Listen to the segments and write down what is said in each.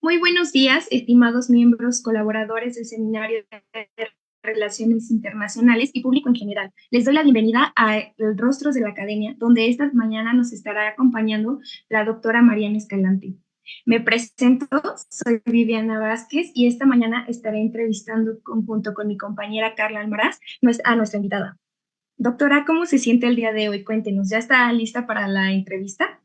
Muy buenos días, estimados miembros colaboradores del Seminario de Relaciones Internacionales y público en general. Les doy la bienvenida a el Rostros de la Academia, donde esta mañana nos estará acompañando la doctora Mariana Escalante. Me presento, soy Viviana Vázquez y esta mañana estaré entrevistando junto con mi compañera Carla Almaraz a nuestra invitada. Doctora, ¿cómo se siente el día de hoy? Cuéntenos, ¿ya está lista para la entrevista?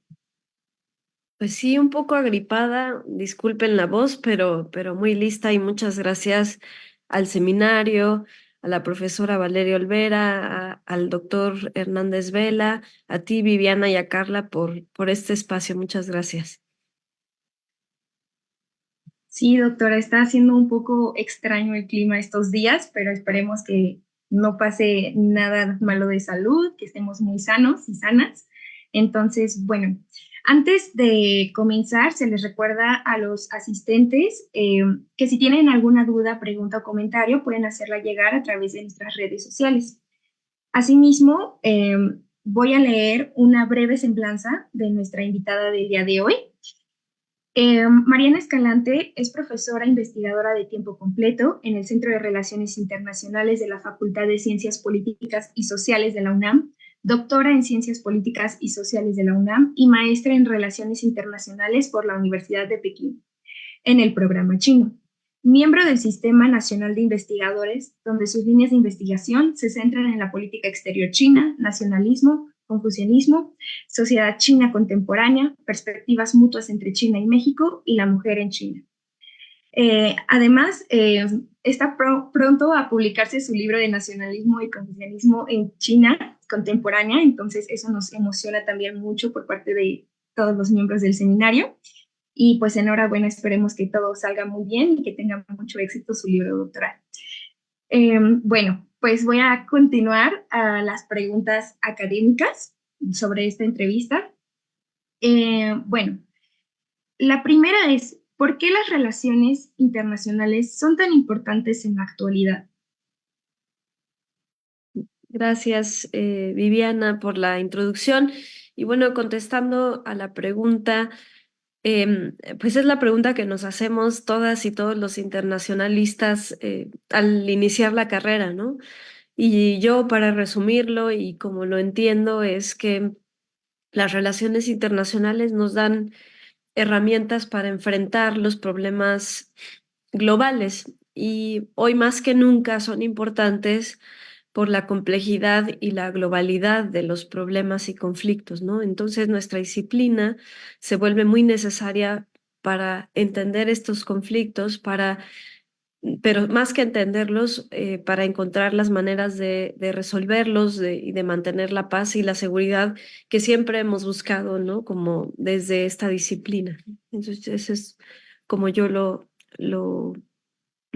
Pues sí, un poco agripada, disculpen la voz, pero muy lista y muchas gracias al seminario, a la profesora Valeria Olvera, al doctor Hernández Vela, a ti, Viviana, y a Carla por este espacio. Muchas gracias. Sí, doctora, está haciendo un poco extraño el clima estos días, pero esperemos que no pase nada malo de salud, que estemos muy sanos y sanas. Entonces, bueno, antes de comenzar, se les recuerda a los asistentes que si tienen alguna duda, pregunta o comentario, pueden hacerla llegar a través de nuestras redes sociales. Asimismo, voy a leer una breve semblanza de nuestra invitada del día de hoy. Mariana Escalante es profesora investigadora de tiempo completo en el Centro de Relaciones Internacionales de la Facultad de Ciencias Políticas y Sociales de la UNAM, doctora en Ciencias Políticas y Sociales de la UNAM y maestra en Relaciones Internacionales por la Universidad de Pekín, en el programa chino. Miembro del Sistema Nacional de Investigadores, donde sus líneas de investigación se centran en la política exterior china, nacionalismo, confucianismo, sociedad china contemporánea, perspectivas mutuas entre China y México y la mujer en China. Además, está pronto a publicarse su libro de nacionalismo y confucianismo en China contemporánea, entonces eso nos emociona también mucho por parte de todos los miembros del seminario. Y pues enhorabuena, esperemos que todo salga muy bien y que tenga mucho éxito su libro doctoral. Bueno, pues voy a continuar a las preguntas académicas sobre esta entrevista. Bueno, la primera es, ¿por qué las relaciones internacionales son tan importantes en la actualidad? Gracias, Viviana, por la introducción. Y bueno, contestando a la pregunta, pues es la pregunta que nos hacemos todas y todos los internacionalistas al iniciar la carrera, ¿no? Y yo, para resumirlo y como lo entiendo, es que las relaciones internacionales nos dan herramientas para enfrentar los problemas globales y hoy más que nunca son importantes por la complejidad y la globalidad de los problemas y conflictos, ¿no? Entonces nuestra disciplina se vuelve muy necesaria para entender estos conflictos, pero más que entenderlos, para encontrar las maneras de resolverlos y de mantener la paz y la seguridad que siempre hemos buscado, ¿no? Como desde esta disciplina. Entonces, eso es como yo lo, lo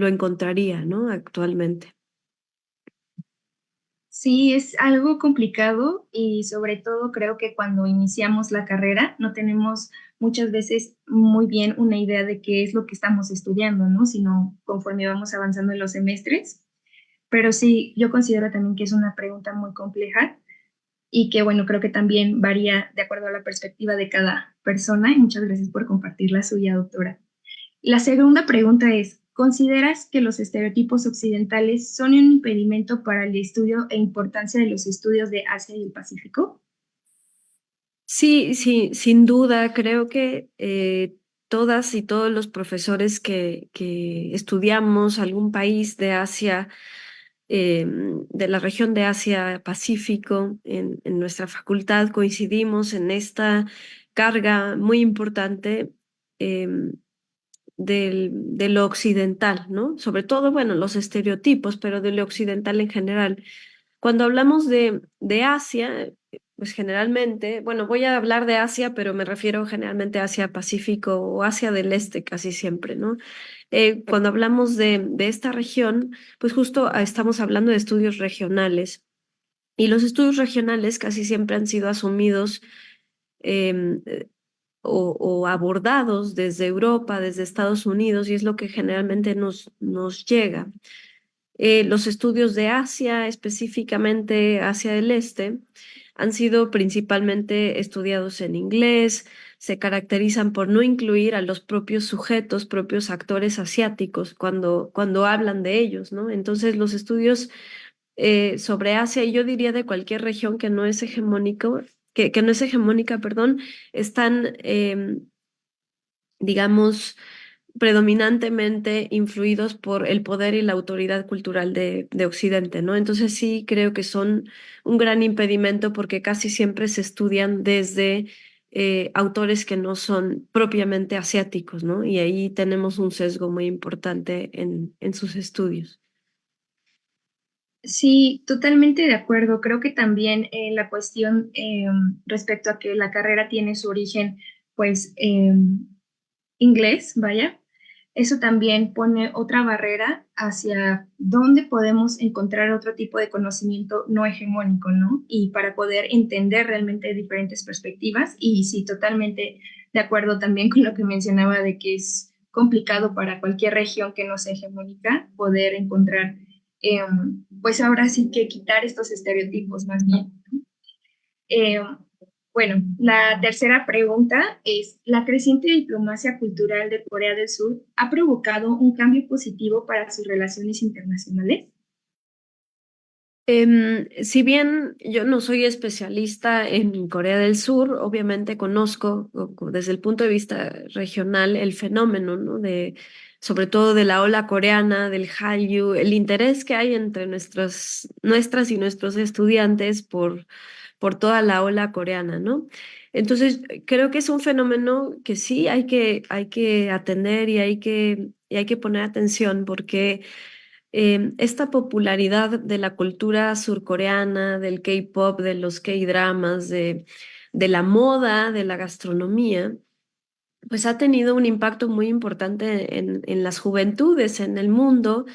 encontraría, ¿no? Actualmente. Sí, es algo complicado y sobre todo creo que cuando iniciamos la carrera no tenemos muchas veces muy bien una idea de qué es lo que estamos estudiando, ¿no? Sino conforme vamos avanzando en los semestres. Pero sí, yo considero también que es una pregunta muy compleja y que, bueno, creo que también varía de acuerdo a la perspectiva de cada persona y muchas gracias por compartir la suya, doctora. La segunda pregunta es, ¿consideras que los estereotipos occidentales son un impedimento para el estudio e importancia de los estudios de Asia y el Pacífico? Sí, sí, sin duda, creo que todas y todos los profesores que estudiamos algún país de Asia, de la región de Asia-Pacífico, en nuestra facultad coincidimos en esta carga muy importante de lo occidental, ¿no? Sobre todo, bueno, los estereotipos, pero de lo occidental en general. Cuando hablamos de Asia, pues generalmente, bueno, voy a hablar de Asia, pero me refiero generalmente a Asia-Pacífico o Asia del Este casi siempre, ¿no? Cuando hablamos de esta región, pues justo estamos hablando de estudios regionales. Y los estudios regionales casi siempre han sido asumidos em, o abordados desde Europa, desde Estados Unidos, y es lo que generalmente nos llega. Los estudios de Asia, específicamente Asia del Este, han sido principalmente estudiados en inglés, se caracterizan por no incluir a los propios sujetos, propios actores asiáticos cuando hablan de ellos, ¿no? Entonces los estudios sobre Asia, y yo diría de cualquier región que no es hegemónico, que no es hegemónica, perdón, están, digamos, predominantemente influidos por el poder y la autoridad cultural de Occidente, ¿no? Entonces sí creo que son un gran impedimento porque casi siempre se estudian desde autores que no son propiamente asiáticos, ¿no? Y ahí tenemos un sesgo muy importante en sus estudios. Sí, totalmente de acuerdo. Creo que también la cuestión respecto a que la carrera tiene su origen, pues, inglés, vaya, eso también pone otra barrera hacia dónde podemos encontrar otro tipo de conocimiento no hegemónico, ¿no? Y para poder entender realmente diferentes perspectivas. Y sí, totalmente de acuerdo también con lo que mencionaba de que es complicado para cualquier región que no sea hegemónica poder encontrar, pues ahora sí que quitar estos estereotipos más bien. Eh, bueno, la tercera pregunta es, ¿la creciente diplomacia cultural de Corea del Sur ha provocado un cambio positivo para sus relaciones internacionales? Si bien yo no soy especialista en Corea del Sur, obviamente conozco desde el punto de vista regional el fenómeno, ¿no? Sobre todo de la ola coreana, del Hallyu, el interés que hay entre nuestras y nuestros estudiantes por toda la ola coreana, ¿no? Entonces, creo que es un fenómeno que sí hay que atender y hay que poner atención porque esta popularidad de la cultura surcoreana, del K-pop, de los K-dramas, de la moda, de la gastronomía, pues ha tenido un impacto muy importante en las juventudes, en el mundo,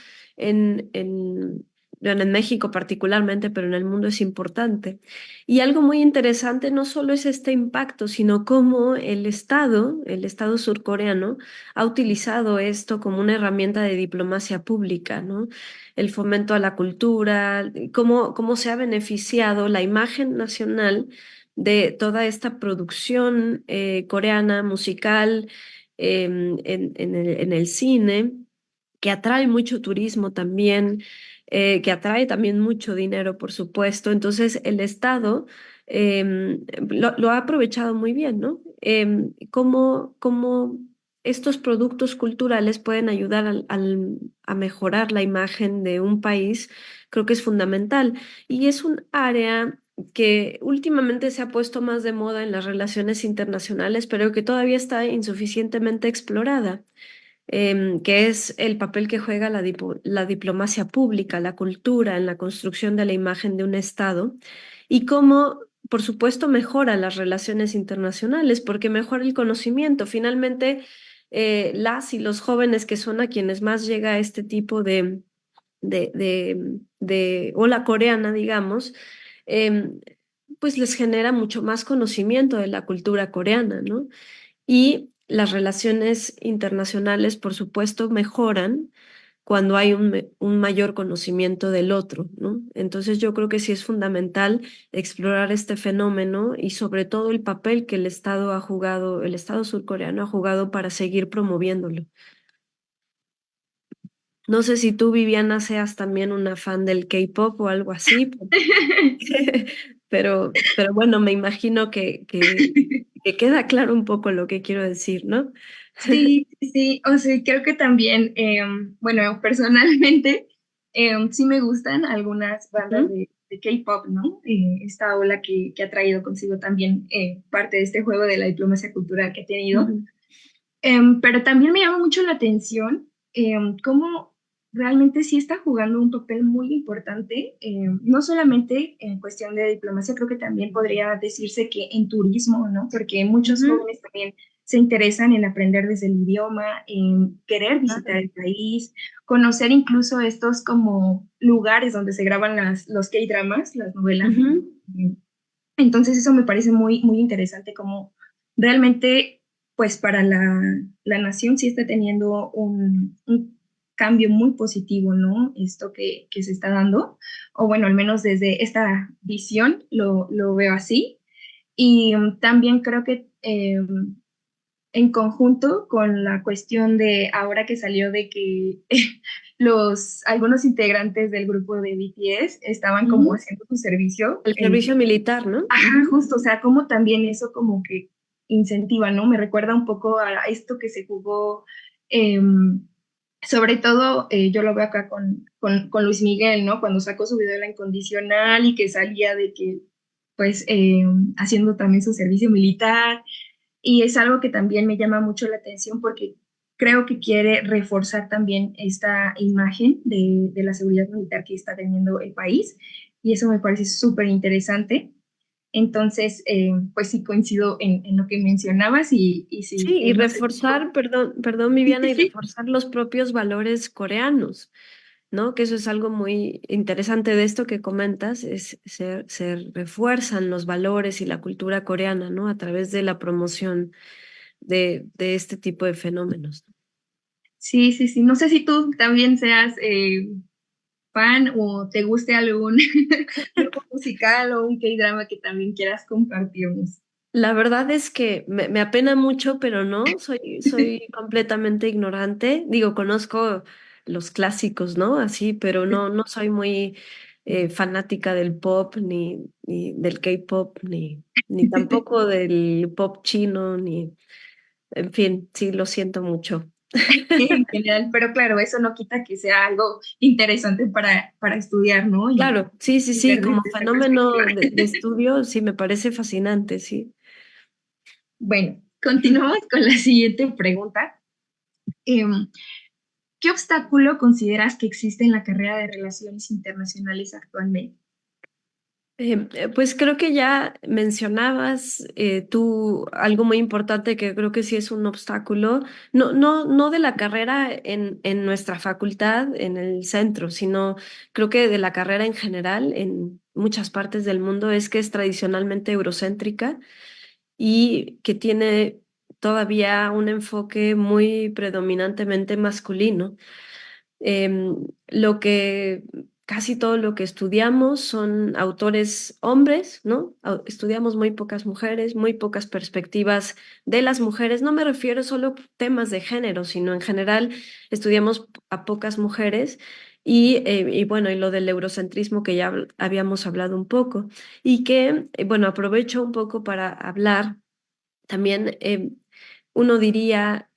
bueno, en México particularmente, pero en el mundo es importante. Y algo muy interesante no solo es este impacto, sino cómo el Estado surcoreano, ha utilizado esto como una herramienta de diplomacia pública, ¿no? El fomento a la cultura, cómo se ha beneficiado la imagen nacional de toda esta producción coreana musical en el cine, que atrae mucho turismo también, que atrae también mucho dinero, por supuesto. Entonces, el Estado lo ha aprovechado muy bien, ¿no? Cómo estos productos culturales pueden ayudar a mejorar la imagen de un país, creo que es fundamental. Y es un área que últimamente se ha puesto más de moda en las relaciones internacionales, pero que todavía está insuficientemente explorada, que es el papel que juega la diplomacia pública, la cultura en la construcción de la imagen de un Estado y cómo, por supuesto, mejora las relaciones internacionales, porque mejora el conocimiento. Finalmente, las y los jóvenes que son a quienes más llega este tipo de ola coreana, digamos, em, pues les genera mucho más conocimiento de la cultura coreana, ¿no? Y las relaciones internacionales, por supuesto, mejoran cuando hay un mayor conocimiento del otro, ¿no? Entonces yo creo que sí es fundamental explorar este fenómeno y sobre todo el papel que el Estado surcoreano ha jugado para seguir promoviéndolo. No sé si tú, Viviana, seas también una fan del K-pop o algo así, pero bueno, me imagino que queda claro un poco lo que quiero decir, ¿no? Sí, sí, o sea, creo que también, bueno, personalmente, sí me gustan algunas bandas Ujú, de K-pop, ¿no? Esta ola que ha traído consigo también parte de este juego de la diplomacia cultural que ha tenido. ujú, Pero también me llama mucho la atención cómo realmente sí está jugando un papel muy importante, no solamente en cuestión de diplomacia, creo que también podría decirse que en turismo, ¿no? Porque muchos ujú, jóvenes también se interesan en aprender desde el idioma, en querer visitar claro. el país, conocer incluso estos como lugares donde se graban los K-dramas, las novelas. Ujú. Entonces eso me parece muy, muy interesante como realmente, pues para la nación sí está teniendo un cambio muy positivo, ¿no? Esto que se está dando, o bueno, al menos desde esta visión lo veo así. Y también creo que en conjunto con la cuestión de ahora que salió de que algunos integrantes del grupo de BTS estaban como Ujú. haciendo su servicio, El servicio militar, ¿no? ajá, Ujú. justo, o sea, como también eso como que incentiva, ¿no? Me recuerda un poco a esto que se jugó, sobre todo yo lo veo acá con Luis Miguel, ¿no? Cuando sacó su video de La Incondicional y que salía de que, pues, haciendo también su servicio militar y es algo que también me llama mucho la atención porque creo que quiere reforzar también esta imagen de la seguridad militar que está teniendo el país y eso me parece súper interesante. Entonces, pues sí coincido en lo que mencionabas y sí, Sí, y no sé. reforzar, perdón, Sí, Viviana, sí, y sí. reforzar los propios valores coreanos, ¿no? Que eso es algo muy interesante de esto que comentas, es se refuerzan los valores y la cultura coreana, ¿no? A través de la promoción de este tipo de fenómenos. Sí, sí, sí. No sé si tú también seas fan o te guste algún grupo musical o un K-drama que también quieras compartirnos. La verdad es que me apena mucho, pero no, soy completamente ignorante. Digo, conozco los clásicos, ¿no? Así, pero no soy muy fanática del pop, ni del K-pop, ni tampoco del pop chino, en fin, sí, lo siento mucho. En general, pero claro, eso no quita que sea algo interesante para estudiar, ¿no? Claro, sí, sí, Y sí, ver como desde esta perspectiva. fenómeno de estudio, sí, me parece fascinante, sí. Bueno, continuamos con la siguiente pregunta. Em, ¿Qué obstáculo consideras que existe en la carrera de Relaciones Internacionales actualmente? Pues creo que ya mencionabas tú algo muy importante que creo que sí es un obstáculo, no de la carrera en nuestra facultad, en el centro, sino creo que de la carrera en general en muchas partes del mundo es que es tradicionalmente eurocéntrica y que tiene todavía un enfoque muy predominantemente masculino. Lo que casi todo lo que estudiamos son autores hombres, ¿no? Estudiamos muy pocas mujeres, muy pocas perspectivas de las mujeres. No me refiero solo a temas de género, sino en general estudiamos a pocas mujeres. Y bueno, y lo del eurocentrismo que ya habíamos hablado un poco, y que, bueno, aprovecho un poco para hablar también uno diría,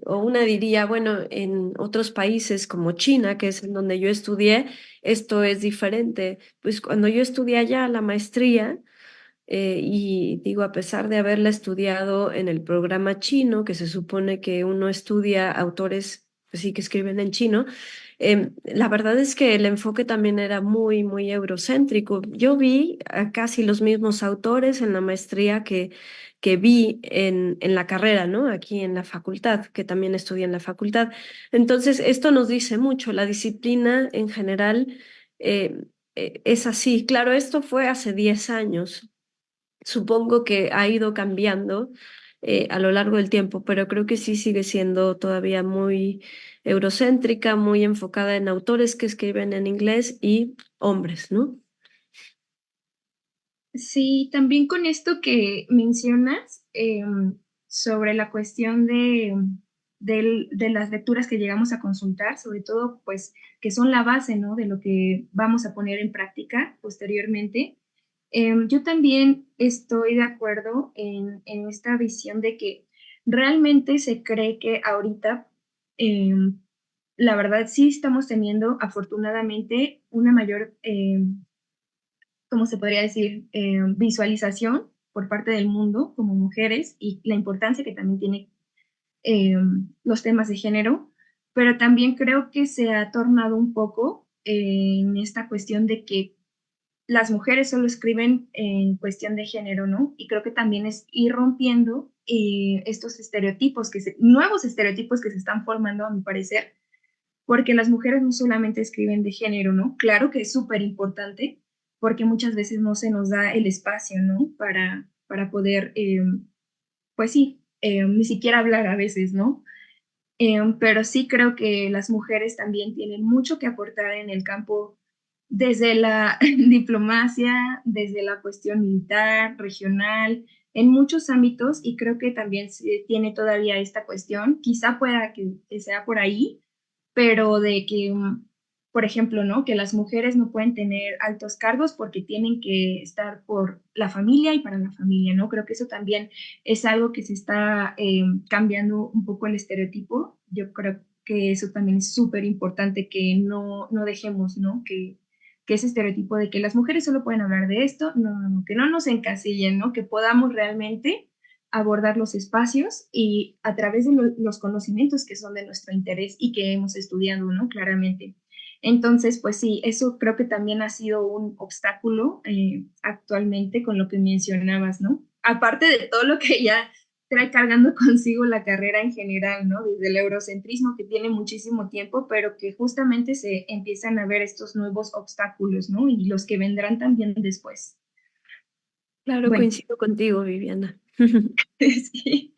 o una diría, bueno, en otros países como China, que es en donde yo estudié, esto es diferente. Pues cuando yo estudié allá la maestría, y digo, a pesar de haberla estudiado en el programa chino, que se supone que uno estudia autores, pues sí, que escriben en chino, la verdad es que el enfoque también era muy eurocéntrico. Yo vi a casi los mismos autores en la maestría que vi en la carrera, ¿no? Aquí en la facultad, que también estudié en la facultad. Entonces, esto nos dice mucho. La disciplina en general es así. Claro, esto fue hace 10 años. Supongo que ha ido cambiando a lo largo del tiempo, pero creo que sí sigue siendo todavía muy eurocéntrica, muy enfocada en autores que escriben en inglés y hombres, ¿no? Sí, también con esto que mencionas sobre la cuestión de las lecturas que llegamos a consultar, sobre todo, pues, que son la base, ¿no? De lo que vamos a poner en práctica posteriormente. Yo también estoy de acuerdo en esta visión de que realmente se cree que ahorita, la verdad, sí estamos teniendo afortunadamente una mayor ¿cómo se podría decir? Visualización por parte del mundo como mujeres y la importancia que también tiene eh, los temas de género, pero también creo que se ha tornado un poco en esta cuestión de que las mujeres solo escriben en cuestión de género, ¿no? Y creo que también es ir rompiendo estos estereotipos, nuevos estereotipos que se están formando, a mi parecer, porque las mujeres no solamente escriben de género, ¿no? Claro que es súper importante, porque muchas veces no se nos da el espacio, ¿no? Para poder, pues sí, ni siquiera hablar a veces, ¿no? Pero sí creo que las mujeres también tienen mucho que aportar en el campo desde la diplomacia, desde la cuestión militar, regional, en muchos ámbitos, y creo que también se tiene todavía esta cuestión, quizá pueda que sea por ahí, pero de que, por ejemplo, ¿no? Que las mujeres no pueden tener altos cargos porque tienen que estar por la familia y para la familia, ¿no? Creo que eso también es algo que se está cambiando un poco el estereotipo. Yo creo que eso también es súper importante que no dejemos, ¿no? Que ese estereotipo de que las mujeres solo pueden hablar de esto, no, que no nos encasillen, ¿no? Que podamos realmente abordar los espacios y a través de los conocimientos que son de nuestro interés y que hemos estudiado, ¿no? Claramente. Entonces, pues sí, eso creo que también ha sido un obstáculo actualmente con lo que mencionabas, ¿no? Aparte de todo lo que ya trae cargando consigo la carrera en general, ¿no? Desde el eurocentrismo que tiene muchísimo tiempo, pero que justamente se empiezan a ver estos nuevos obstáculos, ¿no? Y los que vendrán también después. Claro, Bueno, coincido contigo, Viviana. sí.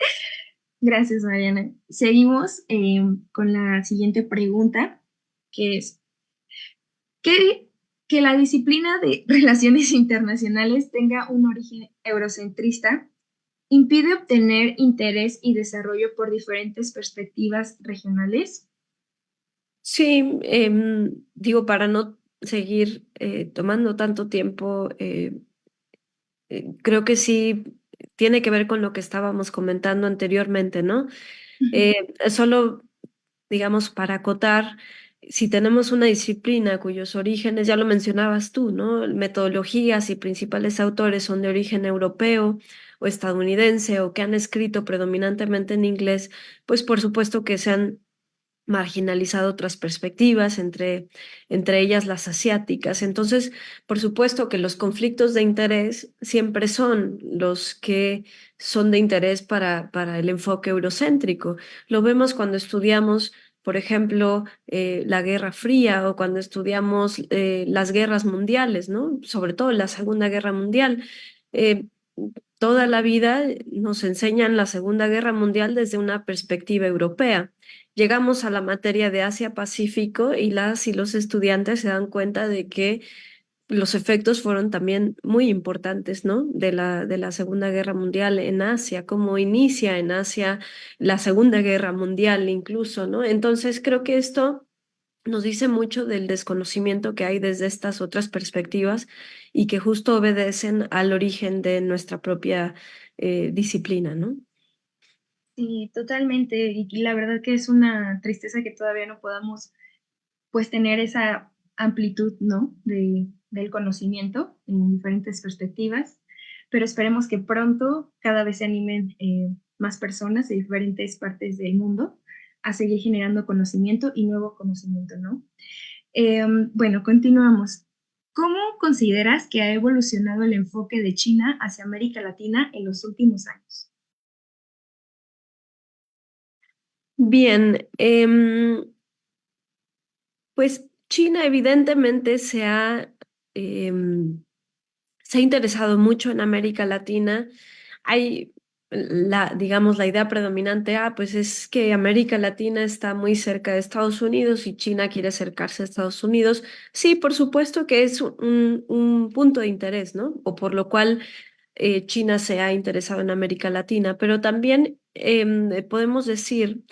Gracias, Mariana. Seguimos con la siguiente pregunta, que es, ¿qué, que la disciplina de relaciones internacionales tenga un origen eurocentrista impide obtener interés y desarrollo por diferentes perspectivas regionales? Sí, digo, para no seguir tomando tanto tiempo, creo que sí tiene que ver con lo que estábamos comentando anteriormente, ¿no? Ujú. Solo, digamos, para acotar, si tenemos una disciplina cuyos orígenes, ya lo mencionabas tú, ¿no? Metodologías y principales autores son de origen europeo o estadounidense o que han escrito predominantemente en inglés, pues por supuesto que se han marginalizado otras perspectivas, entre ellas las asiáticas. Entonces, por supuesto que los conflictos de interés siempre son los que son de interés para el enfoque eurocéntrico. Lo vemos cuando estudiamos, por ejemplo, la Guerra Fría o cuando estudiamos las guerras mundiales, ¿no? Sobre todo la Segunda Guerra Mundial. Eh, Toda la vida nos enseñan la Segunda Guerra Mundial desde una perspectiva europea. Llegamos a la materia de Asia-Pacífico y las y los estudiantes se dan cuenta de que los efectos fueron también muy importantes, ¿no? De la Segunda Guerra Mundial en Asia, cómo inicia en Asia la Segunda Guerra Mundial incluso, ¿no? Entonces creo que esto nos dice mucho del desconocimiento que hay desde estas otras perspectivas y que justo obedecen al origen de nuestra propia disciplina, ¿no? Sí, totalmente. Y la verdad que es una tristeza que todavía no podamos pues tener esa amplitud, ¿no? Del conocimiento en diferentes perspectivas, pero esperemos que pronto cada vez se animen más personas de diferentes partes del mundo a seguir generando conocimiento y nuevo conocimiento, ¿no? Bueno, continuamos. ¿Cómo consideras que ha evolucionado el enfoque de China hacia América Latina en los últimos años? Bien, pues China evidentemente se ha interesado mucho en América Latina. Hay digamos, la idea predominante, pues es que América Latina está muy cerca de Estados Unidos y China quiere acercarse a Estados Unidos. Sí, por supuesto que es un punto de interés, ¿no? O por lo cual China se ha interesado en América Latina, pero también podemos decir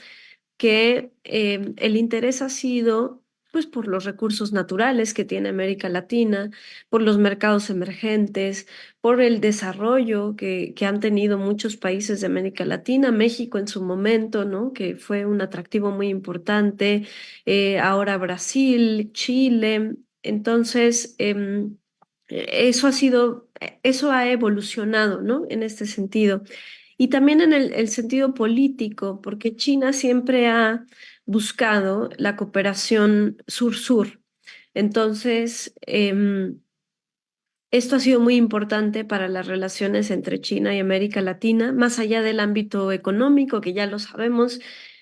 que el interés ha sido pues por los recursos naturales que tiene América Latina, por los mercados emergentes, por el desarrollo que han tenido muchos países de América Latina, México en su momento, ¿no? Que fue un atractivo muy importante, ahora Brasil, Chile. Entonces, eso ha evolucionado, ¿no? En este sentido. Y también en el sentido político, porque China siempre ha buscado la cooperación sur-sur. Entonces, esto ha sido muy importante para las relaciones entre China y América Latina, más allá del ámbito económico, que ya lo sabemos.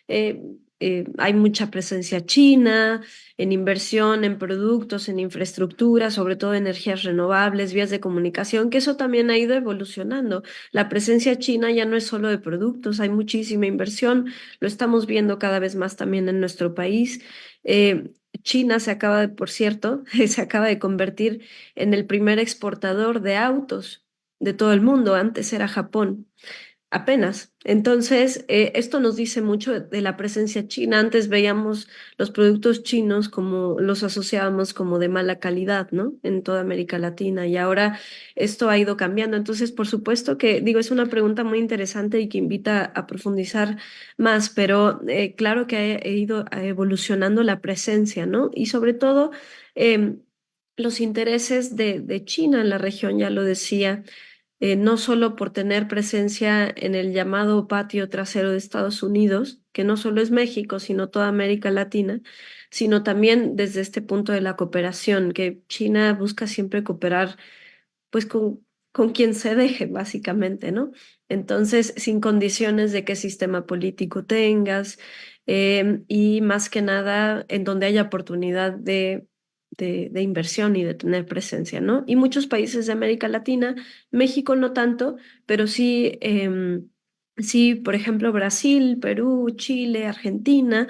eh, hay mucha presencia china en inversión, en productos, en infraestructura, sobre todo energías renovables, vías de comunicación, que eso también ha ido evolucionando. La presencia china ya no es solo de productos, hay muchísima inversión, lo estamos viendo cada vez más también en nuestro país. China se acaba de, por cierto, se acaba de convertir en el primer exportador de autos de todo el mundo. Antes era Japón. Apenas. Entonces, esto nos dice mucho de la presencia china. Antes veíamos los productos chinos como los asociábamos como de mala calidad, ¿no? En toda América Latina. Y ahora esto ha ido cambiando. Entonces, por supuesto que, digo, es una pregunta muy interesante y que invita a profundizar más, pero claro que ha ido evolucionando la presencia, ¿no? Y sobre todo, em, los intereses de China en la región, ya lo decía, no solo por tener presencia en el llamado patio trasero de Estados Unidos, que no solo es México, sino toda América Latina, sino también desde este punto de la cooperación, que China busca siempre cooperar pues con quien se deje, básicamente, ¿no? Entonces, sin condiciones de qué sistema político tengas, y más que nada en donde haya oportunidad de inversión y de tener presencia, ¿no? Y muchos países de América Latina, México no tanto, pero sí, sí, por ejemplo, Brasil, Perú, Chile, Argentina.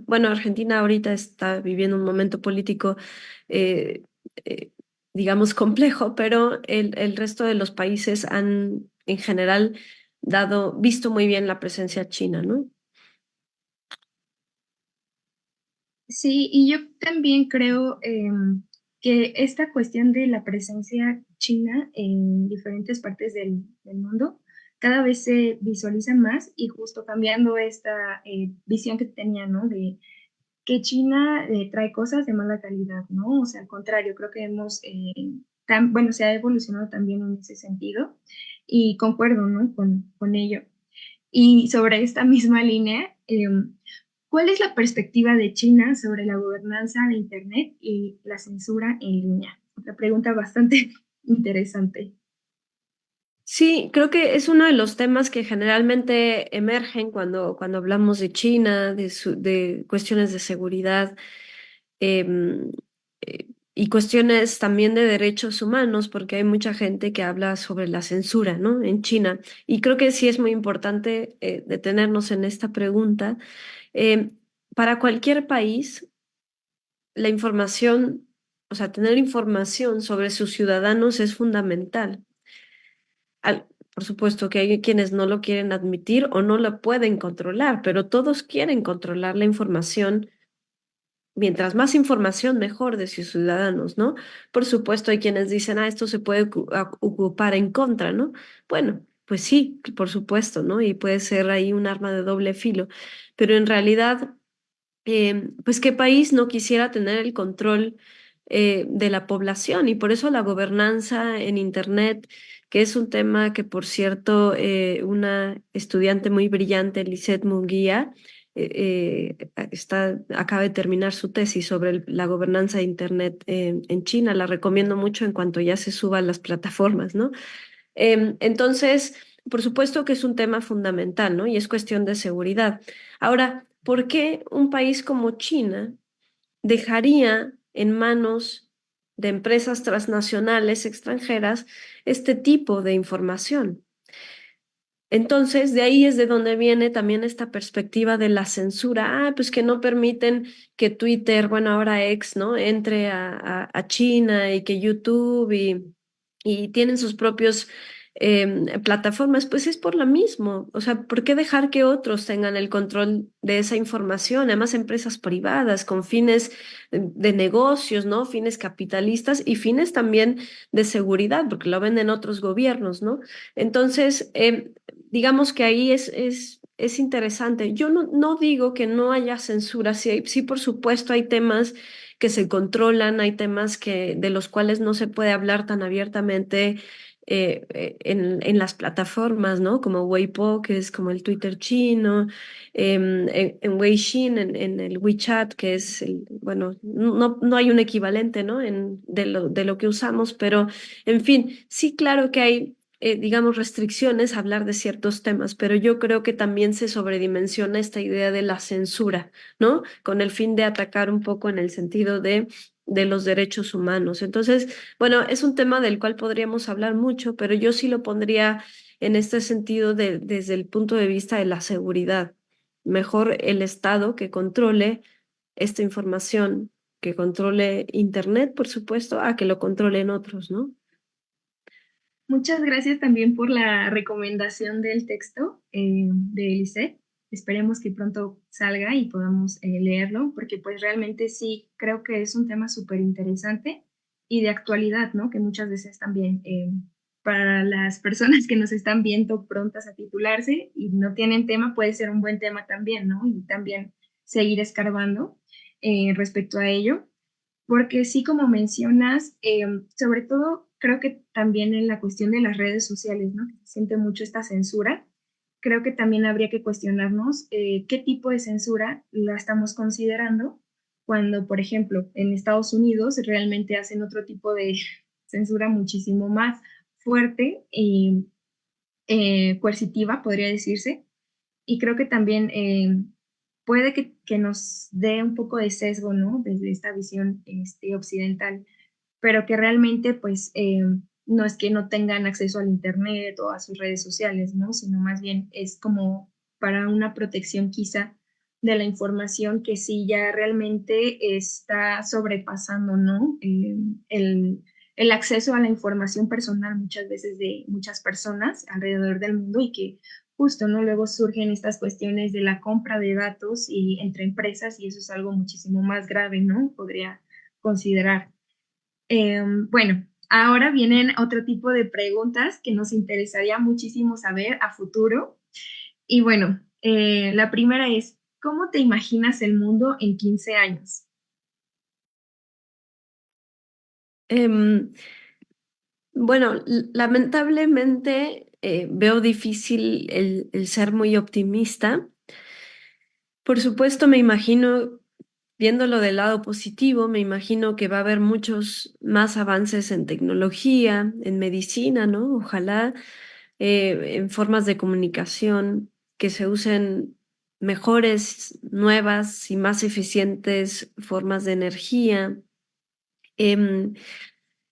Bueno, Argentina ahorita está viviendo un momento político, eh, eh, digamos, complejo, pero el resto de los países han, en general, visto muy bien la presencia china, ¿no? Sí, y yo también creo que esta cuestión de la presencia china en diferentes partes del mundo cada vez se visualiza más y justo cambiando esta visión que tenía, ¿no? De que China trae cosas de mala calidad, ¿no? O sea, al contrario, creo que hemos, bueno, se ha evolucionado también en ese sentido y concuerdo, ¿no? Con ello. Y sobre esta misma línea, ¿cuál es la perspectiva de China sobre la gobernanza de Internet y la censura en línea? Otra pregunta bastante interesante. Sí, creo que es uno de los temas que generalmente emergen cuando hablamos de China, de cuestiones de seguridad, em, y cuestiones también de derechos humanos, porque hay mucha gente que habla sobre la censura, ¿no? En China. Y creo que sí es muy importante detenernos en esta pregunta. Em, para cualquier país, la información, o sea, tener información sobre sus ciudadanos es fundamental. Por supuesto que hay quienes no lo quieren admitir o no lo pueden controlar, pero todos quieren controlar la información. Mientras más información, mejor de sus ciudadanos, ¿no? Por supuesto, hay quienes dicen, esto se puede ocupar en contra, ¿no? Bueno, pues sí, por supuesto, ¿no? Y puede ser ahí un arma de doble filo, pero en realidad, pues qué país no quisiera tener el control de la población, y por eso la gobernanza en Internet, que es un tema que, por cierto, una estudiante muy brillante, Lisette Munguía, acaba de terminar su tesis sobre la gobernanza de Internet en China. La recomiendo mucho en cuanto ya se suba a las plataformas, ¿no? Entonces, por supuesto que es un tema fundamental, ¿no? Y es cuestión de seguridad. Ahora, ¿por qué un país como China dejaría en manos de empresas transnacionales extranjeras este tipo de información? Entonces, de ahí es de donde viene también esta perspectiva de la censura. Pues que no permiten que Twitter, bueno, ahora X, ¿no? Entre a China, y que YouTube y tienen sus propios plataformas. Pues es por lo mismo. O sea, ¿por qué dejar que otros tengan el control de esa información? Además, empresas privadas con fines de negocios, ¿no? Fines capitalistas y fines también de seguridad, porque lo venden otros gobiernos, ¿no? Entonces, digamos que ahí es interesante. Yo no digo que no haya censura, sí, sí, por supuesto hay temas que se controlan, hay temas de los cuales no se puede hablar tan abiertamente en las plataformas, ¿no? Como Weibo, que es como el Twitter chino, en Weixin, en el WeChat, que es bueno, no hay un equivalente, ¿no? De lo que usamos, pero en fin, sí, claro que hay digamos, restricciones a hablar de ciertos temas, pero yo creo que también se sobredimensiona esta idea de la censura, ¿no? Con el fin de atacar un poco en el sentido de los derechos humanos. Entonces, bueno, es un tema del cual podríamos hablar mucho, pero yo sí lo pondría en este sentido desde el punto de vista de la seguridad. Mejor el Estado que controle esta información, que controle Internet, por supuesto, a que lo controlen otros, ¿no? Muchas gracias también por la recomendación del texto de Eliseth. Esperemos que pronto salga y podamos leerlo, porque pues realmente sí creo que es un tema súper interesante y de actualidad, ¿no? Que muchas veces también para las personas que nos están viendo prontas a titularse y no tienen tema, puede ser un buen tema también, ¿no? Y también seguir escarbando respecto a ello. Porque sí, como mencionas, sobre todo creo que también en la cuestión de las redes sociales, ¿no? Que se siente mucho esta censura. Creo que también habría que cuestionarnos qué tipo de censura la estamos considerando cuando, por ejemplo, en Estados Unidos realmente hacen otro tipo de censura muchísimo más fuerte y coercitiva, podría decirse, y creo que también puede que nos dé un poco de sesgo, ¿no? Desde esta visión occidental, pero que realmente, pues, no es que no tengan acceso al Internet o a sus redes sociales, ¿no? Sino más bien es como para una protección quizá de la información que sí ya realmente está sobrepasando, ¿no? El acceso a la información personal muchas veces de muchas personas alrededor del mundo y que justo, ¿no? Luego surgen estas cuestiones de la compra de datos y entre empresas y eso es algo muchísimo más grave, ¿no? Podría considerar. Bueno, ahora vienen otro tipo de preguntas que nos interesaría muchísimo saber a futuro. Y bueno, la primera es, ¿cómo te imaginas el mundo en 15 años? Em, bueno, lamentablemente veo difícil el ser muy optimista. Por supuesto, me imagino, viéndolo del lado positivo, me imagino que va a haber muchos más avances en tecnología, en medicina, ¿no? Ojalá en formas de comunicación que se usen mejores, nuevas y más eficientes formas de energía. em,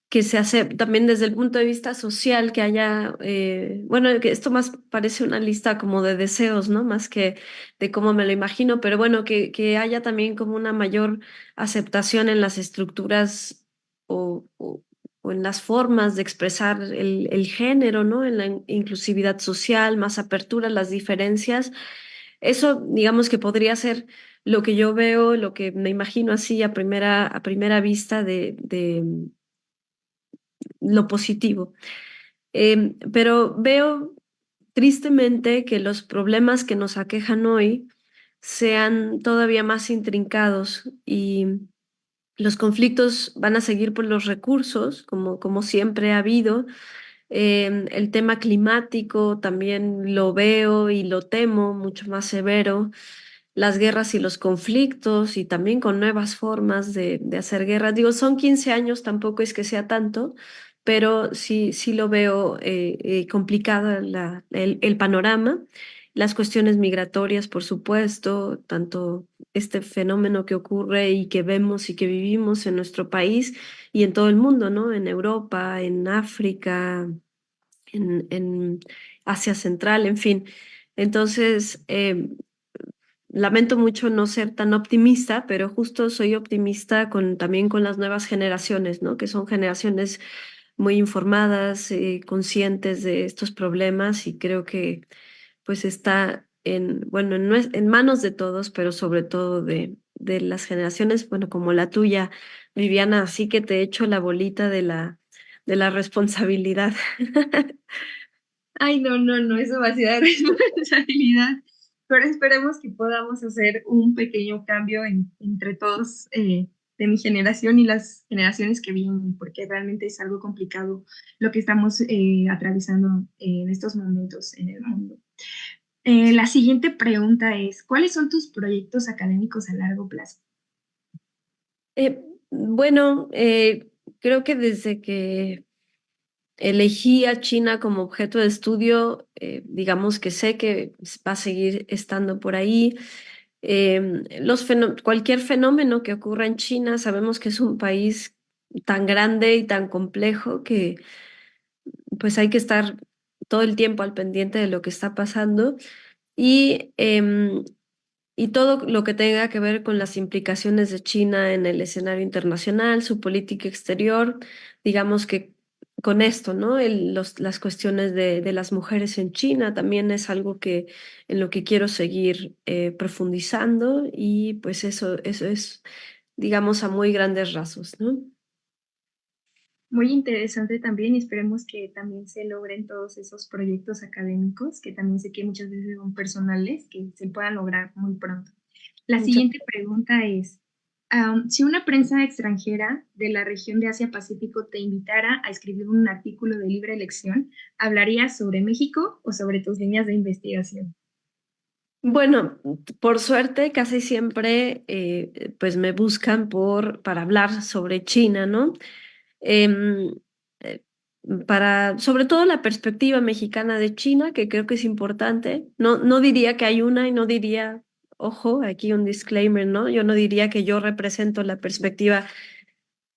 que se hace también desde el punto de vista social, que haya, bueno, que esto más parece una lista como de deseos, ¿no? Más que de cómo me lo imagino, pero bueno, que haya también como una mayor aceptación en las estructuras o en las formas de expresar el género, ¿no? En la inclusividad social, más apertura a las diferencias. Eso, digamos que podría ser lo que yo veo, lo que me imagino así a primera vista de lo positivo. Pero veo tristemente que los problemas que nos aquejan hoy sean todavía más intrincados y los conflictos van a seguir por los recursos, como siempre ha habido. El tema climático también lo veo y lo temo mucho más severo. Las guerras y los conflictos y también con nuevas formas de hacer guerra. Digo, son 15 años, tampoco es que sea tanto, pero sí lo veo complicado el panorama. Las cuestiones migratorias, por supuesto, tanto este fenómeno que ocurre y que vemos y que vivimos en nuestro país y en todo el mundo, ¿no? En Europa, en África, en Asia Central, en fin. Entonces, lamento mucho no ser tan optimista, pero justo soy optimista también con las nuevas generaciones, ¿no? Que son generaciones muy informadas, conscientes de estos problemas y creo que pues está bueno, en manos de todos, pero sobre todo de las generaciones, bueno, como la tuya, Viviana, así que te echo la bolita de la responsabilidad. Ay, no, no, no es demasiada responsabilidad, pero esperemos que podamos hacer un pequeño cambio entre todos de mi generación y las generaciones que vienen, porque realmente es algo complicado lo que estamos atravesando en estos momentos en el mundo. La siguiente pregunta es, ¿cuáles son tus proyectos académicos a largo plazo? Bueno, creo que desde que elegí a China como objeto de estudio, digamos que sé que va a seguir estando por ahí. Cualquier fenómeno que ocurra en China, sabemos que es un país tan grande y tan complejo que pues hay que estar todo el tiempo al pendiente de lo que está pasando y, y todo lo que tenga que ver con las implicaciones de China en el escenario internacional, su política exterior, digamos que con esto, ¿no? Las cuestiones de las mujeres en China también es algo que en lo que quiero seguir profundizando y pues eso es, digamos, a muy grandes rasgos, ¿no? Muy interesante también y esperemos que también se logren todos esos proyectos académicos, que también sé que muchas veces son personales, que se puedan lograr muy pronto. La Muchas siguiente pregunta es, si una prensa extranjera de la región de Asia-Pacífico te invitara a escribir un artículo de libre elección, ¿hablarías sobre México o sobre tus líneas de investigación? Bueno, por suerte casi siempre pues me buscan para hablar sobre China, ¿no? Em, eh, sobre todo la perspectiva mexicana de China, que creo que es importante. No, no diría que hay una y no diría, ojo, aquí un disclaimer, ¿no? Yo no diría que yo represento la perspectiva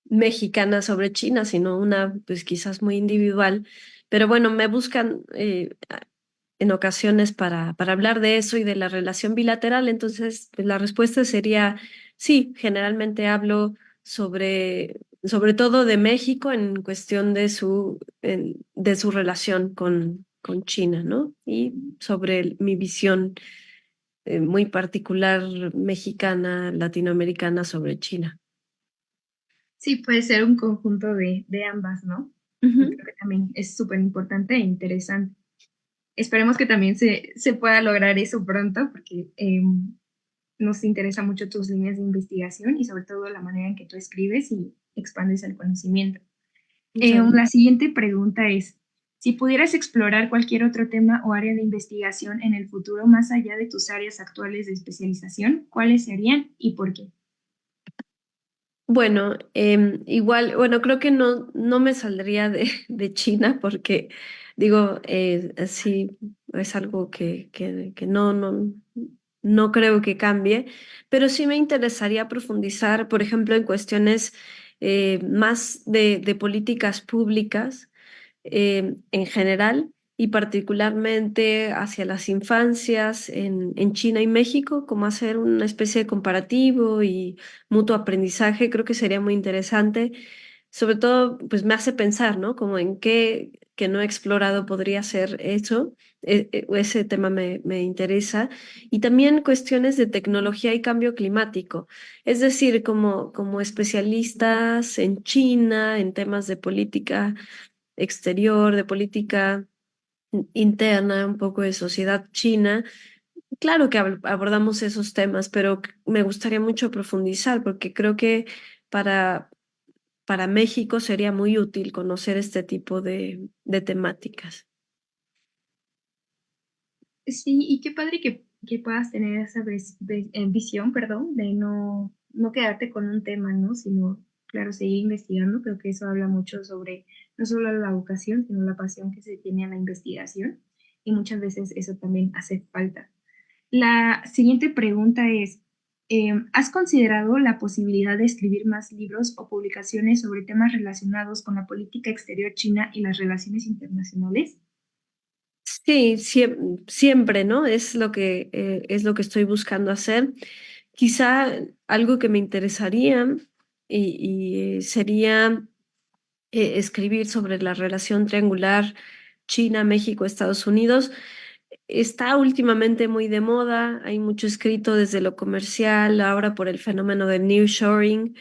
mexicana sobre China, sino una pues quizás muy individual. Pero bueno, me buscan en ocasiones para hablar de eso y de la relación bilateral. Entonces, pues, la respuesta sería sí, generalmente hablo sobre todo de México en cuestión de su relación con China, ¿no? Y sobre mi visión muy particular mexicana, latinoamericana sobre China. Sí, puede ser un conjunto de ambas, ¿no? Y Ujú. creo que también es súper importante e interesante. Esperemos que también se pueda lograr eso pronto, porque nos interesa mucho tus líneas de investigación y sobre todo la manera en que tú escribes y expandes el conocimiento. Muchas La siguiente pregunta es, si pudieras explorar cualquier otro tema o área de investigación en el futuro más allá de tus áreas actuales de especialización, ¿cuáles serían y por qué? Bueno, igual, bueno, creo que no me saldría de China porque, digo, sí, es algo que no creo que cambie, pero sí me interesaría profundizar, por ejemplo, en cuestiones más de políticas públicas en general y particularmente hacia las infancias en China y México, como hacer una especie de comparativo y mutuo aprendizaje, creo que sería muy interesante. Sobre todo, pues me hace pensar, ¿no? Como en qué que no he explorado podría ser eso. Ese tema me interesa. Y también cuestiones de tecnología y cambio climático. Es decir, como especialistas en China, en temas de política exterior, de política interna, un poco de sociedad china. Claro que abordamos esos temas, pero me gustaría mucho profundizar porque creo que para, para México sería muy útil conocer este tipo de temáticas. Sí, y qué padre que puedas tener esa visión, perdón, de no quedarte con un tema, ¿no? Sino, claro, seguir investigando. Creo que eso habla mucho sobre no solo la vocación, sino la pasión que se tiene a la investigación. Y muchas veces eso también hace falta. La siguiente pregunta es, ¿has considerado la posibilidad de escribir más libros o publicaciones sobre temas relacionados con la política exterior china y las relaciones internacionales? Sí, siempre, ¿no? Es lo que estoy buscando hacer. Quizá algo que me interesaría y sería escribir sobre la relación triangular China, México, Estados Unidos. Está últimamente muy de moda, hay mucho escrito desde lo comercial, ahora por el fenómeno del nearshoring,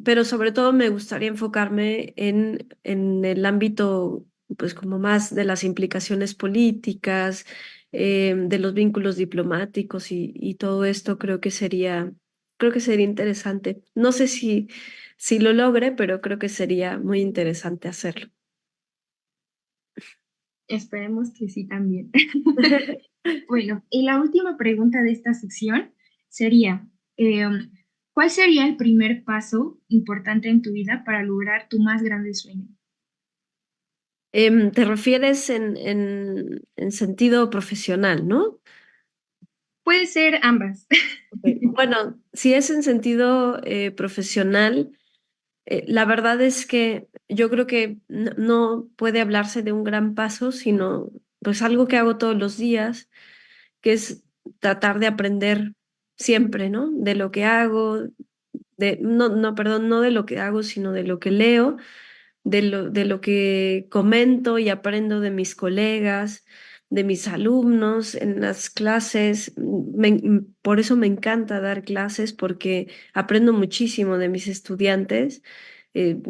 pero sobre todo me gustaría enfocarme en el ámbito, pues como más de las implicaciones políticas, de los vínculos diplomáticos y todo esto creo que sería interesante. No sé si lo logre, pero creo que sería muy interesante hacerlo. Esperemos que sí también. Bueno, y la última pregunta de esta sección sería, ¿cuál sería el primer paso importante en tu vida para lograr tu más grande sueño? Te refieres en sentido profesional, ¿no? Puede ser ambas. Ok. Bueno, si es en sentido profesional, la verdad es que yo creo que no puede hablarse de un gran paso, sino pues algo que hago todos los días, que es tratar de aprender siempre, ¿no? De lo que hago, perdón, no de lo que hago, sino de lo que leo, de lo que comento y aprendo de mis colegas, de mis alumnos en las clases. Por eso me encanta dar clases, porque aprendo muchísimo de mis estudiantes.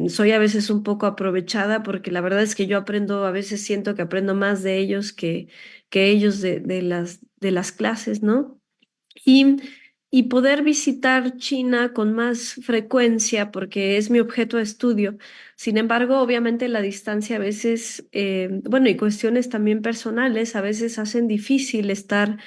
Soy a veces un poco aprovechada porque la verdad es que yo aprendo, a veces siento que aprendo más de ellos que ellos de las clases, ¿no? Y, y poder visitar China con más frecuencia porque es mi objeto de estudio. Sin embargo, obviamente la distancia a veces, bueno, y cuestiones también personales, a veces hacen difícil estar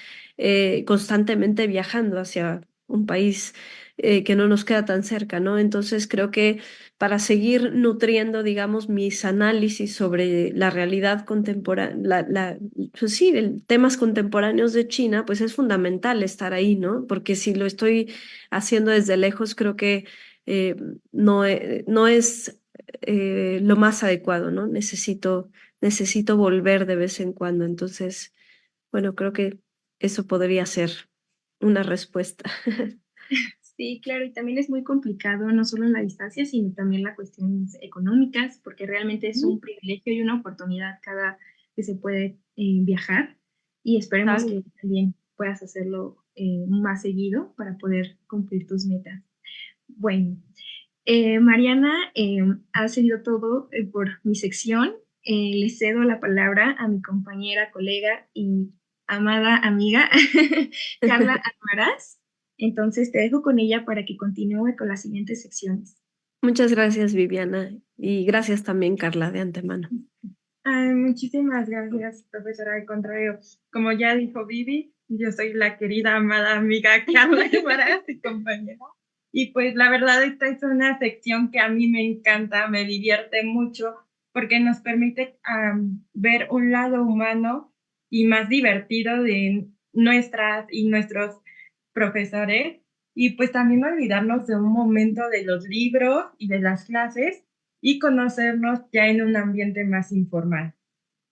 constantemente viajando hacia un país que no nos queda tan cerca, ¿no? Entonces creo que para seguir nutriendo, digamos, mis análisis sobre la realidad contemporánea, pues sí, temas contemporáneos de China, pues es fundamental estar ahí, ¿no? Porque si lo estoy haciendo desde lejos, creo que eh, no es lo más adecuado, ¿no? Necesito volver de vez en cuando. Entonces, bueno, creo que eso podría ser una respuesta. Sí, claro, y también es muy complicado, no solo en la distancia, sino también las cuestiones económicas, porque realmente es un privilegio y una oportunidad cada que se puede viajar y esperemos Total. que también puedas hacerlo más seguido para poder cumplir tus metas. Bueno, Mariana, ha sido todo por mi sección. Le cedo la palabra a mi compañera, colega y amada amiga, Carla Almaraz. Entonces te dejo con ella para que continúe con las siguientes secciones. Muchas gracias, Viviana, y gracias también, Carla, de antemano. Ay, muchísimas gracias, profesora. Al contrario, como ya dijo Vivi, yo soy la querida, amada amiga Carla Almaraz, y compañera. Y pues la verdad, esta es una sección que a mí me encanta, me divierte mucho, porque nos permite ver un lado humano y más divertido de nuestras y nuestros profesores. Y pues también olvidarnos de un momento de los libros y de las clases y conocernos ya en un ambiente más informal.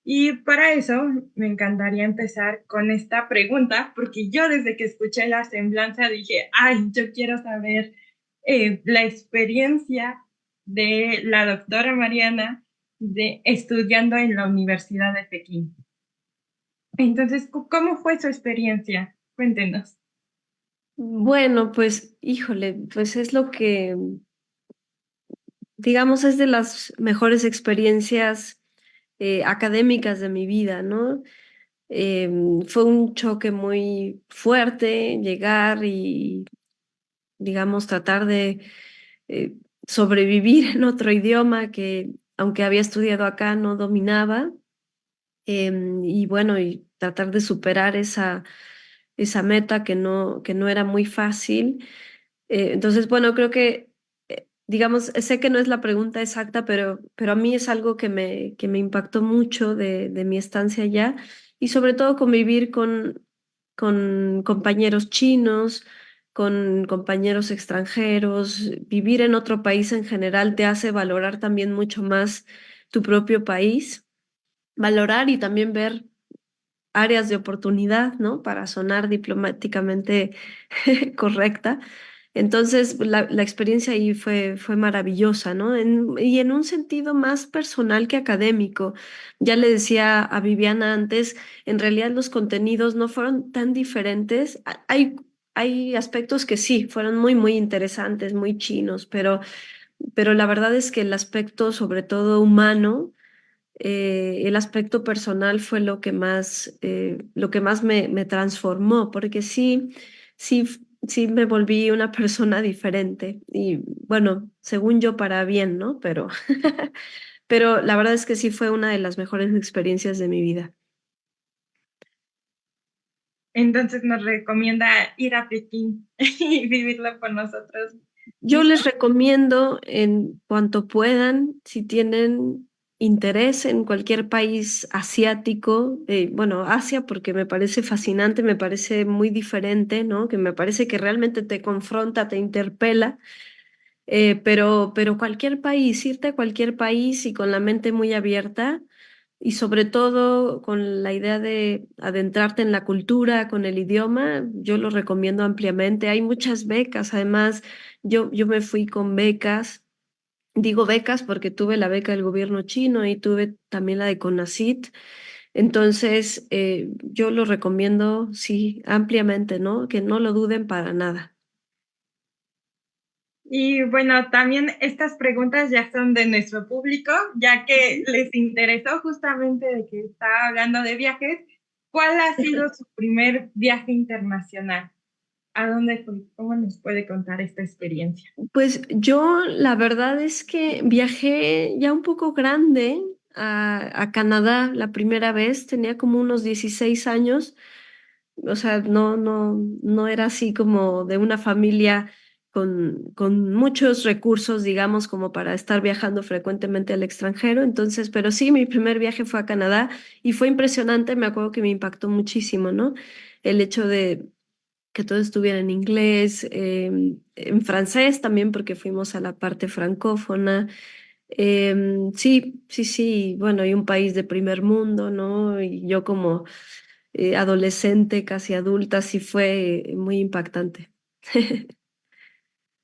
Y para eso me encantaría empezar con esta pregunta, porque yo desde que escuché la semblanza dije, ay, yo quiero saber la experiencia de la doctora Mariana de estudiando en la Universidad de Pekín. Entonces, ¿cómo fue su experiencia? Cuéntenos. Bueno, pues, híjole, pues es lo que, digamos, es de las mejores experiencias académicas de mi vida, ¿no? Fue un choque muy fuerte llegar y, digamos, tratar de eh, sobrevivir en otro idioma que, aunque había estudiado acá, no dominaba. Y bueno, y tratar de superar esa meta que no era muy fácil. Entonces, bueno, creo que, digamos, sé que no es la pregunta exacta, pero a mí es algo que me impactó mucho de mi estancia allá y sobre todo convivir con compañeros chinos, con compañeros extranjeros. Vivir en otro país en general te hace valorar también mucho más tu propio país, valorar y también ver áreas de oportunidad, ¿no? Para sonar diplomáticamente correcta. Entonces, la experiencia ahí fue maravillosa, ¿no? Y en un sentido más personal que académico. Ya le decía a Viviana antes, en realidad los contenidos no fueron tan diferentes. Hay aspectos que sí, fueron muy interesantes, muy chinos, pero la verdad es que el aspecto, sobre todo humano, el aspecto personal fue lo que más me transformó, porque sí, sí me volví una persona diferente y bueno, según yo para bien, ¿no? Pero la verdad es que sí fue una de las mejores experiencias de mi vida. Entonces nos recomienda ir a Pekín y vivirlo por nosotros Yo mismos. les recomiendo en cuanto puedan, si tienen interés en cualquier país asiático, bueno, Asia porque me parece fascinante, me parece muy diferente, ¿no? Que me parece que realmente te confronta, te interpela, pero cualquier país, irte a cualquier país y con la mente muy abierta y sobre todo con la idea de adentrarte en la cultura, con el idioma, yo lo recomiendo ampliamente. Hay muchas becas, además, yo me fui con becas. Digo becas porque tuve la beca del gobierno chino y tuve también la de CONACYT. Entonces, yo lo recomiendo, sí, ampliamente, ¿no? Que no lo duden para nada. Y bueno, también estas preguntas ya son de nuestro público, ya que les interesó justamente de que estaba hablando de viajes. ¿Cuál ha sido su primer viaje internacional? ¿A dónde fue? ¿Cómo nos puede contar esta experiencia? Pues yo la verdad es que viajé ya un poco grande a Canadá la primera vez, tenía como unos 16 años. O sea, no era así como de una familia con muchos recursos, digamos, como para estar viajando frecuentemente al extranjero. Entonces, pero sí, mi primer viaje fue a Canadá y fue impresionante, me acuerdo que me impactó muchísimo, ¿no? El hecho de que todo estuviera en inglés, en francés también, porque fuimos a la parte francófona. Sí, sí, sí, bueno, y un país de primer mundo, ¿no? Y yo como adolescente, casi adulta, sí fue muy impactante.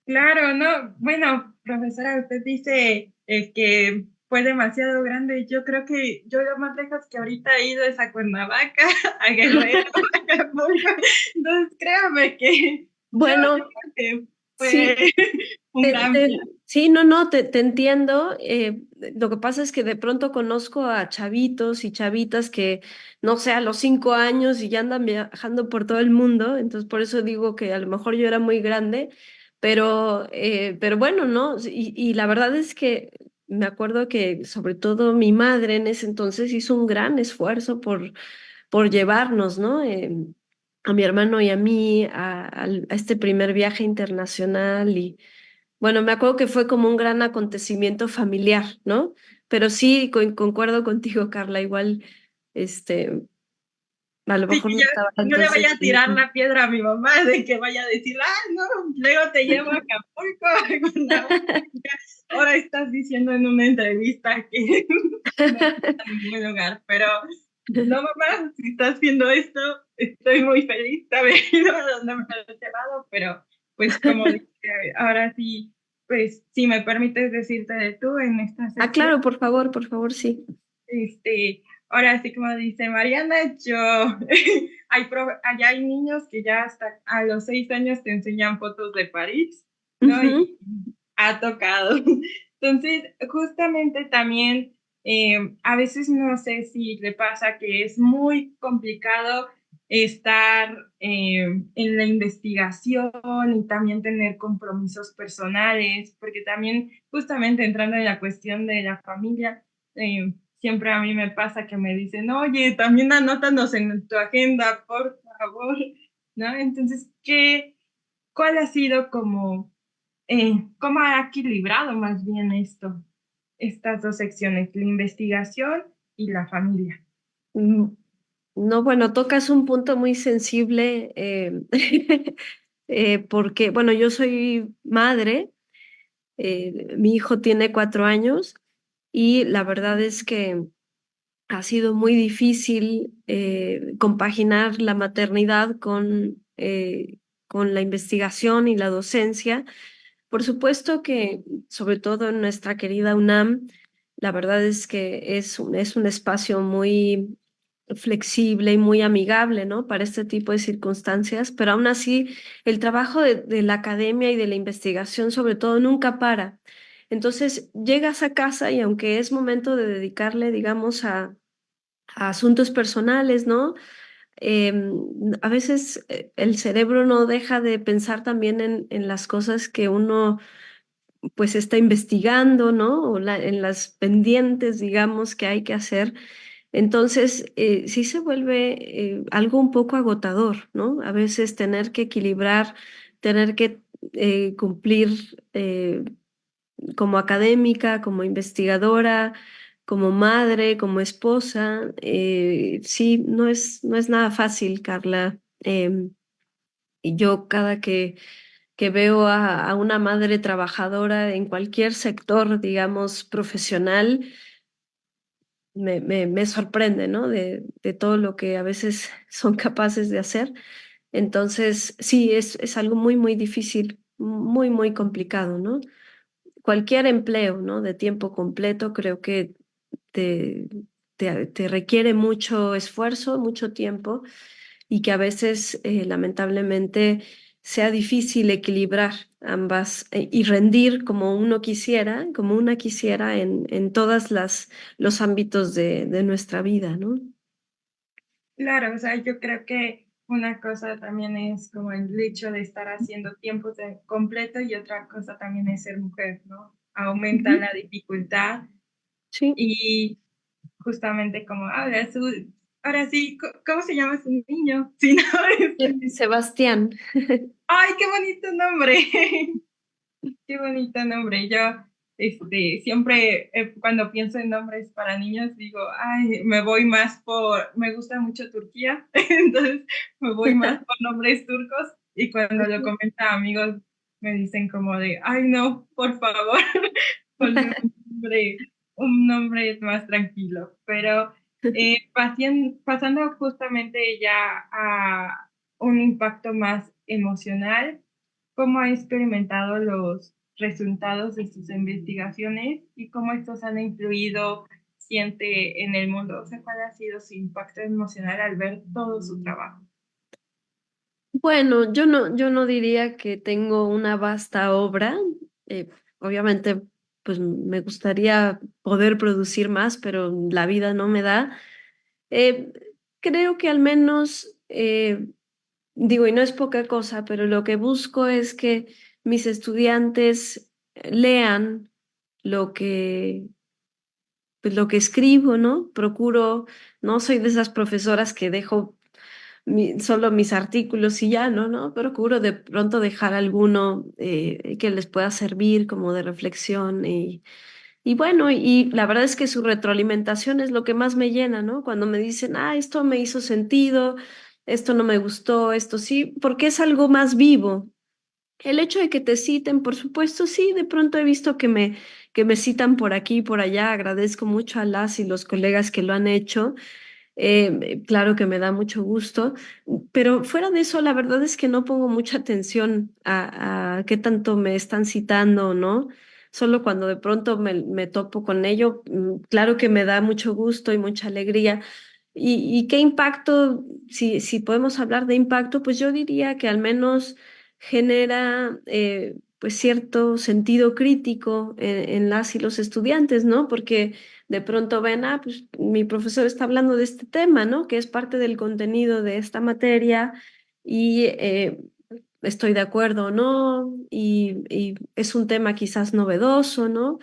Claro, no, bueno, profesora, usted dice que fue demasiado grande. Yo creo que yo lo más lejos que ahorita he ido es a Cuernavaca, a Guerrero, a Acapulco. Entonces, créame que yo Bueno, creo que fue sí, un gran viaje. sí, no, te entiendo. Lo que pasa es que de pronto conozco a chavitos y chavitas que, no sé, a los 5 años y ya andan viajando por todo el mundo. Entonces, por eso digo que a lo mejor yo era muy grande, pero bueno, ¿no? Y la verdad es que me acuerdo que sobre todo mi madre en ese entonces hizo un gran esfuerzo por llevarnos, ¿no? A mi hermano y a mí a este primer viaje internacional y bueno, me acuerdo que fue como un gran acontecimiento familiar, ¿no? Pero sí, concuerdo contigo, Carla, igual, este, a lo Sí, mejor que no yo estaba no tanto le ese vaya a tirar espíritu. la piedra a mi mamá de que vaya a decir, no, luego te llevo a Acapulco, a Cuernavaca. Ahora estás diciendo en una entrevista que no fue a ningún lugar, pero no, mamá, si estás viendo esto, estoy muy feliz de haber ido a donde me has llevado, pero pues como dije, ahora sí, pues si me permites decirte de tú en esta Ah, sección, claro, por favor, sí. ahora sí como dice Mariana, yo, allá hay niños que ya hasta a los 6 años te enseñan fotos de París, ¿no? Ujú. Y ha tocado. Entonces, justamente también, a veces no sé si le pasa que es muy complicado estar en la investigación y también tener compromisos personales, porque también justamente entrando en la cuestión de la familia, siempre a mí me pasa que me dicen, oye, también anótanos en tu agenda, por favor, ¿no? Entonces, ¿cuál ha sido como, cómo ha equilibrado más bien estas dos secciones, la investigación y la familia? Mm, No, bueno, tocas un punto muy sensible, porque, bueno, yo soy madre, mi hijo tiene 4 años y la verdad es que ha sido muy difícil compaginar la maternidad con la investigación y la docencia. Por supuesto que, sobre todo en nuestra querida UNAM, la verdad es que es un espacio muy flexible y muy amigable, ¿no? Para este tipo de circunstancias, pero aún así el trabajo de la academia y de la investigación sobre todo nunca para. Entonces llegas a casa y aunque es momento de dedicarle, digamos, a asuntos personales, ¿no? Eh, a veces el cerebro no deja de pensar también en las cosas que uno pues está investigando, ¿no? O en las pendientes, digamos, que hay que hacer. Entonces, sí se vuelve algo un poco agotador, ¿no? A veces tener que equilibrar, tener que cumplir como académica, como investigadora, como madre, como esposa. Sí, no es nada fácil, Carla. Y yo cada que veo a una madre trabajadora en cualquier sector, digamos, profesional, me sorprende, ¿no? De todo lo que a veces son capaces de hacer. Entonces, sí, es algo muy, muy difícil, muy, muy complicado, ¿no? Cualquier empleo, ¿no? De tiempo completo, creo que te, te requiere mucho esfuerzo, mucho tiempo y que a veces, lamentablemente, sea difícil equilibrar ambas y rendir como uno quisiera, como una quisiera en todas los ámbitos de nuestra vida, ¿no? Claro, o sea, yo creo que una cosa también es como el hecho de estar haciendo tiempos de completo y otra cosa también es ser mujer, ¿no? Aumenta Ujú. la dificultad Sí. y justamente como ahora sí, ¿cómo se llama su niño? Sí, no, Sebastián. ay, qué bonito nombre. Qué bonito nombre. Yo, siempre cuando pienso en nombres para niños, digo, ay, me gusta mucho Turquía, entonces me voy más por nombres turcos y cuando lo comenta a amigos me dicen como de, ay, no, por favor, ponme un nombre más tranquilo. Pero pasando justamente ya a un impacto más emocional, ¿cómo ha experimentado los resultados de sus investigaciones y cómo estos han influido, siente, en el mundo? O sea, ¿cuál ha sido su impacto emocional al ver todo su trabajo? Bueno, yo no diría que tengo una vasta obra. Eh, Obviamente, pues me gustaría poder producir más, pero la vida no me da. Eh, Creo que al menos, digo, y no es poca cosa, pero lo que busco es que mis estudiantes lean lo pues lo que escribo, ¿no? Procuro, no soy de esas profesoras que dejo solo mis artículos y ya, ¿no? Procuro de pronto dejar alguno que les pueda servir como de reflexión y bueno, y la verdad es que su retroalimentación es lo que más me llena, ¿no? Cuando me dicen, esto me hizo sentido, esto no me gustó, esto sí, porque es algo más vivo. El hecho de que te citen, por supuesto, sí, de pronto he visto que me citan por aquí y por allá, agradezco mucho a las y los colegas que lo han hecho. Claro que me da mucho gusto, pero fuera de eso, la verdad es que no pongo mucha atención a qué tanto me están citando o no. Solo cuando de pronto me topo con ello, claro que me da mucho gusto y mucha alegría. Y qué impacto, si podemos hablar de impacto, pues yo diría que al menos genera pues cierto sentido crítico en las y los estudiantes, ¿no? Porque de pronto ven, pues mi profesor está hablando de este tema, ¿no? Que es parte del contenido de esta materia y estoy de acuerdo o no, y es un tema quizás novedoso, ¿no?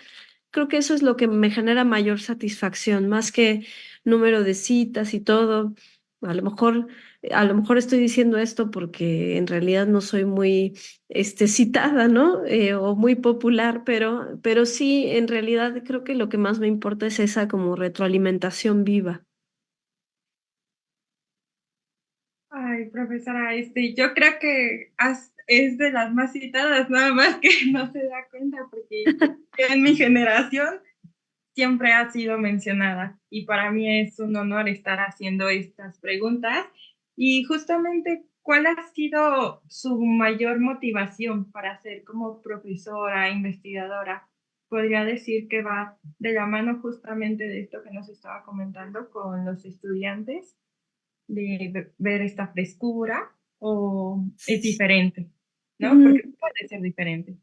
Creo que eso es lo que me genera mayor satisfacción, más que número de citas y todo. A lo mejor, a lo mejor estoy diciendo esto porque en realidad no soy muy citada, ¿no? O muy popular, pero sí, en realidad creo que lo que más me importa es esa como retroalimentación viva. Ay, profesora, yo creo que es de las más citadas, nada más que no se da cuenta porque en mi generación siempre ha sido mencionada y para mí es un honor estar haciendo estas preguntas. Y justamente, ¿cuál ha sido su mayor motivación para ser como profesora, investigadora? Podría decir que va de la mano justamente de esto que nos estaba comentando con los estudiantes, de ver esta frescura o es diferente, ¿no? Mm, Porque puede ser diferente.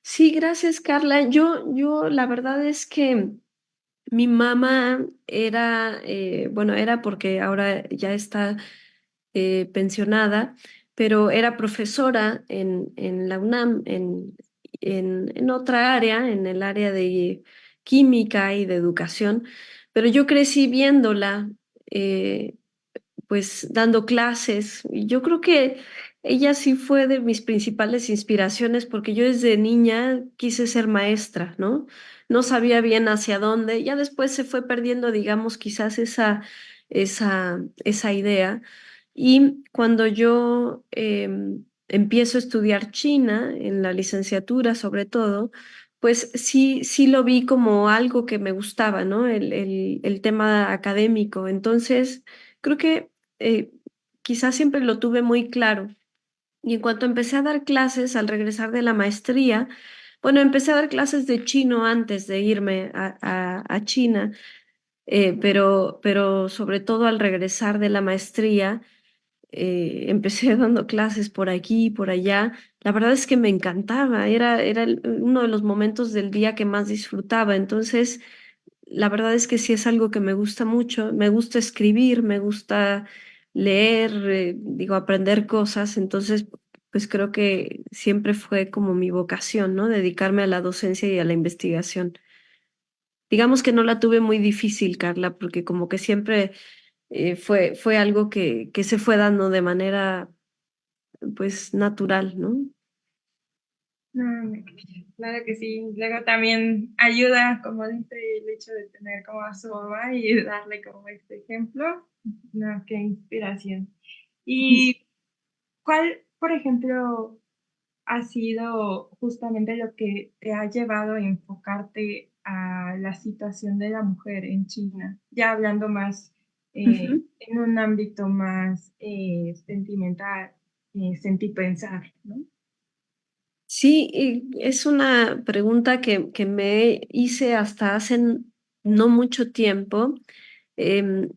sí, gracias, Carla. Yo la verdad es que mi mamá era, bueno, era porque ahora ya está pensionada, pero era profesora en la UNAM, en otra área, en el área de química y de educación, pero yo crecí viéndola, eh, pues dando clases, y yo creo que ella sí fue de mis principales inspiraciones porque yo desde niña quise ser maestra, ¿no? No sabía bien hacia dónde. Ya después se fue perdiendo, digamos, quizás esa idea. Y cuando yo empiezo a estudiar China, en la licenciatura sobre todo, pues sí lo vi como algo que me gustaba, ¿no? El tema académico. Entonces, creo que quizás siempre lo tuve muy claro. Y en cuanto empecé a dar clases al regresar de la maestría, bueno, empecé a dar clases de chino antes de irme a China, pero sobre todo al regresar de la maestría, empecé dando clases por aquí y por allá. La verdad es que me encantaba, era uno de los momentos del día que más disfrutaba. Entonces, la verdad es que sí es algo que me gusta mucho. Me gusta escribir, me gusta leer, digo, aprender cosas. Entonces, pues creo que siempre fue como mi vocación, ¿no? Dedicarme a la docencia y a la investigación. Digamos que no la tuve muy difícil, Carla, porque como que siempre fue algo que se fue dando de manera, pues, natural, ¿no? No, claro que sí. Luego también ayuda, como dice, el hecho de tener como a su mamá y darle como este ejemplo. No, qué inspiración. ¿Y cuál, por ejemplo, ha sido justamente lo que te ha llevado a enfocarte a la situación de la mujer en China? Ya hablando más Ujú. en un ámbito más sentimental, sentipensar, ¿no? Sí, y es una pregunta que me hice hasta hace no mucho tiempo, em,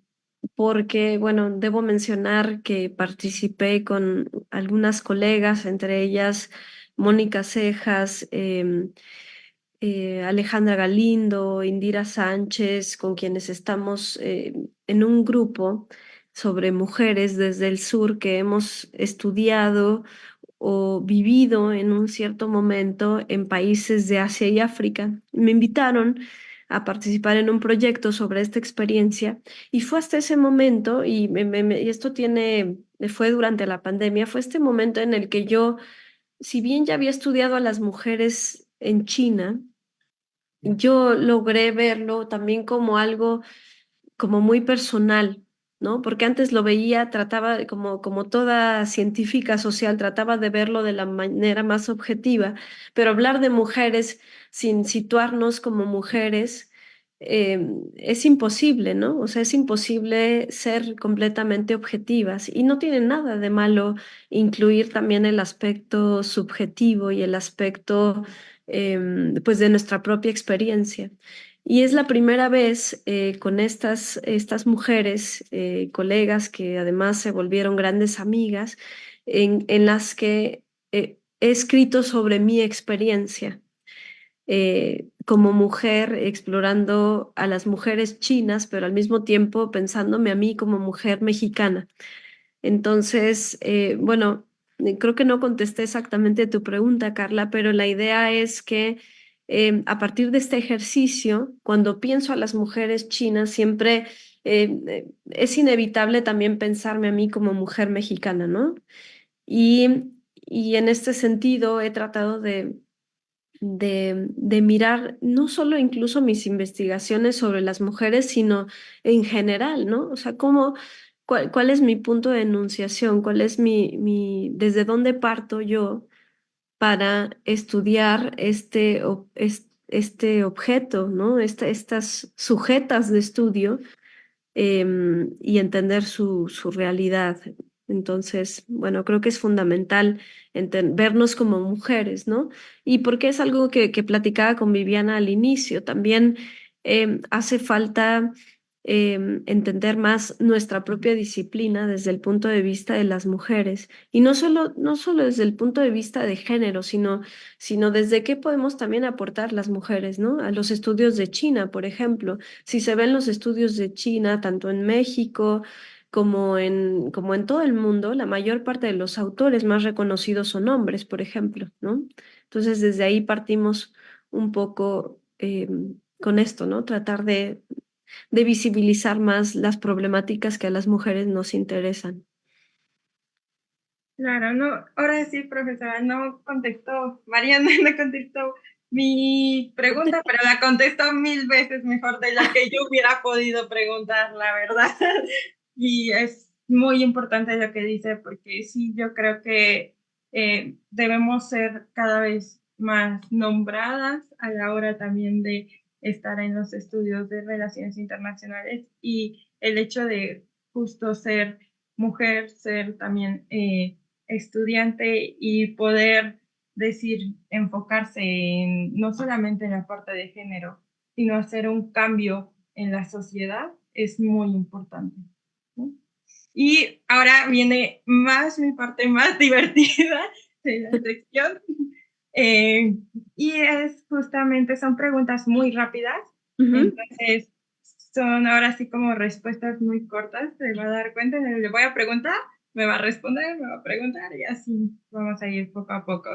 porque, bueno, debo mencionar que participé con algunas colegas, entre ellas Mónica Cejas, Alejandra Galindo, Indira Sánchez, con quienes estamos en un grupo sobre mujeres desde el sur que hemos estudiado o vivido en un cierto momento en países de Asia y África. Me invitaron a participar en un proyecto sobre esta experiencia y fue hasta ese momento, y esto fue durante la pandemia, fue este momento en el que yo, si bien ya había estudiado a las mujeres en China, yo logré verlo también como algo como muy personal, ¿no? Porque antes lo veía, trataba como toda científica social, trataba de verlo de la manera más objetiva, pero hablar de mujeres sin situarnos como mujeres es imposible, ¿no? O sea, es imposible ser completamente objetivas y no tiene nada de malo incluir también el aspecto subjetivo y el aspecto, pues, de nuestra propia experiencia. Y es la primera vez con estas mujeres, colegas que además se volvieron grandes amigas, en las que he escrito sobre mi experiencia como mujer, explorando a las mujeres chinas, pero al mismo tiempo pensándome a mí como mujer mexicana. Entonces, bueno, creo que no contesté exactamente tu pregunta, Carla, pero la idea es que a partir de este ejercicio, cuando pienso a las mujeres chinas, siempre es inevitable también pensarme a mí como mujer mexicana, ¿no? Y en este sentido he tratado de mirar no solo incluso mis investigaciones sobre las mujeres, sino en general, ¿no? O sea, cuál es mi punto de enunciación, cuál es desde dónde parto yo para estudiar este objeto, ¿no? Estas sujetas de estudio y entender su realidad. Entonces, bueno, creo que es fundamental vernos como mujeres, ¿no? Y porque es algo que platicaba con Viviana al inicio, también hace falta entender más nuestra propia disciplina desde el punto de vista de las mujeres. Y no solo desde el punto de vista de género, sino desde qué podemos también aportar las mujeres, ¿no? A los estudios de China, por ejemplo. Si se ven los estudios de China, tanto en México como en todo el mundo, la mayor parte de los autores más reconocidos son hombres, por ejemplo, ¿no? Entonces, desde ahí partimos un poco con esto, ¿no? Tratar de visibilizar más las problemáticas que a las mujeres nos interesan. Claro, no, ahora sí, profesora, no contestó, Mariana no contestó mi pregunta, pero la contestó 1000 veces mejor de la que yo hubiera podido preguntar, la verdad. Y es muy importante lo que dice, porque sí, yo creo que debemos ser cada vez más nombradas a la hora también de estar en los estudios de relaciones internacionales y el hecho de justo ser mujer, ser también estudiante y poder decir, enfocarse en no solamente en la parte de género, sino hacer un cambio en la sociedad es muy importante, ¿no? Y ahora viene más mi parte más divertida de la sección. Eh, y es justamente, son preguntas muy rápidas, entonces son ahora sí como respuestas muy cortas, se va a dar cuenta, le voy a preguntar, me va a responder, me va a preguntar y así vamos a ir poco a poco.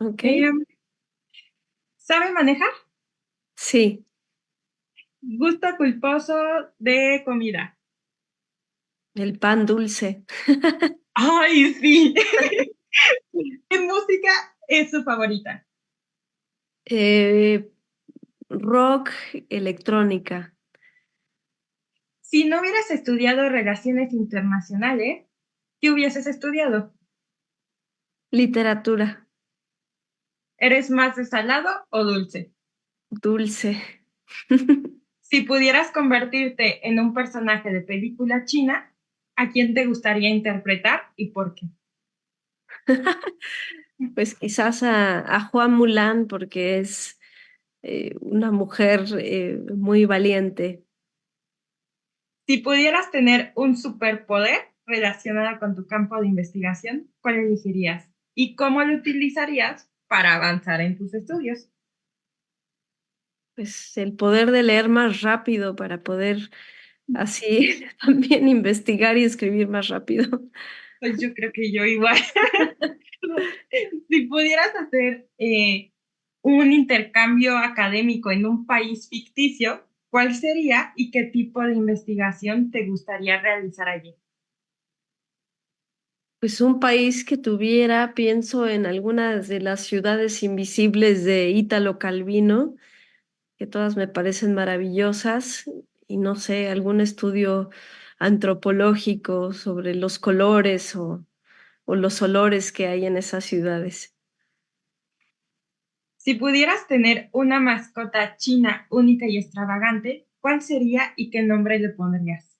Ok, Eh, ¿Sabe manejar? sí, Gusto culposo de comida. el pan dulce. Ay, sí. ¿Qué música es su favorita? Eh, rock, electrónica, Si no hubieras estudiado relaciones internacionales, ¿qué hubieses estudiado? literatura, ¿Eres más de salado o dulce? dulce. Si pudieras convertirte en un personaje de película china, ¿a quién te gustaría interpretar y por qué? Pues quizás a Juan Mulan porque es una mujer muy valiente. Si pudieras tener un superpoder relacionado con tu campo de investigación, ¿cuál elegirías? ¿Y cómo lo utilizarías para avanzar en tus estudios? Pues el poder de leer más rápido para poder así también investigar y escribir más rápido. Pues yo creo que yo igual. Si pudieras hacer un intercambio académico en un país ficticio, ¿cuál sería y qué tipo de investigación te gustaría realizar allí? Pues un país que tuviera, pienso en algunas de las ciudades invisibles de Ítalo Calvino, que todas me parecen maravillosas, y no sé, algún estudio antropológico sobre los colores o los olores que hay en esas ciudades. Si pudieras tener una mascota china única y extravagante, ¿cuál sería y qué nombre le pondrías?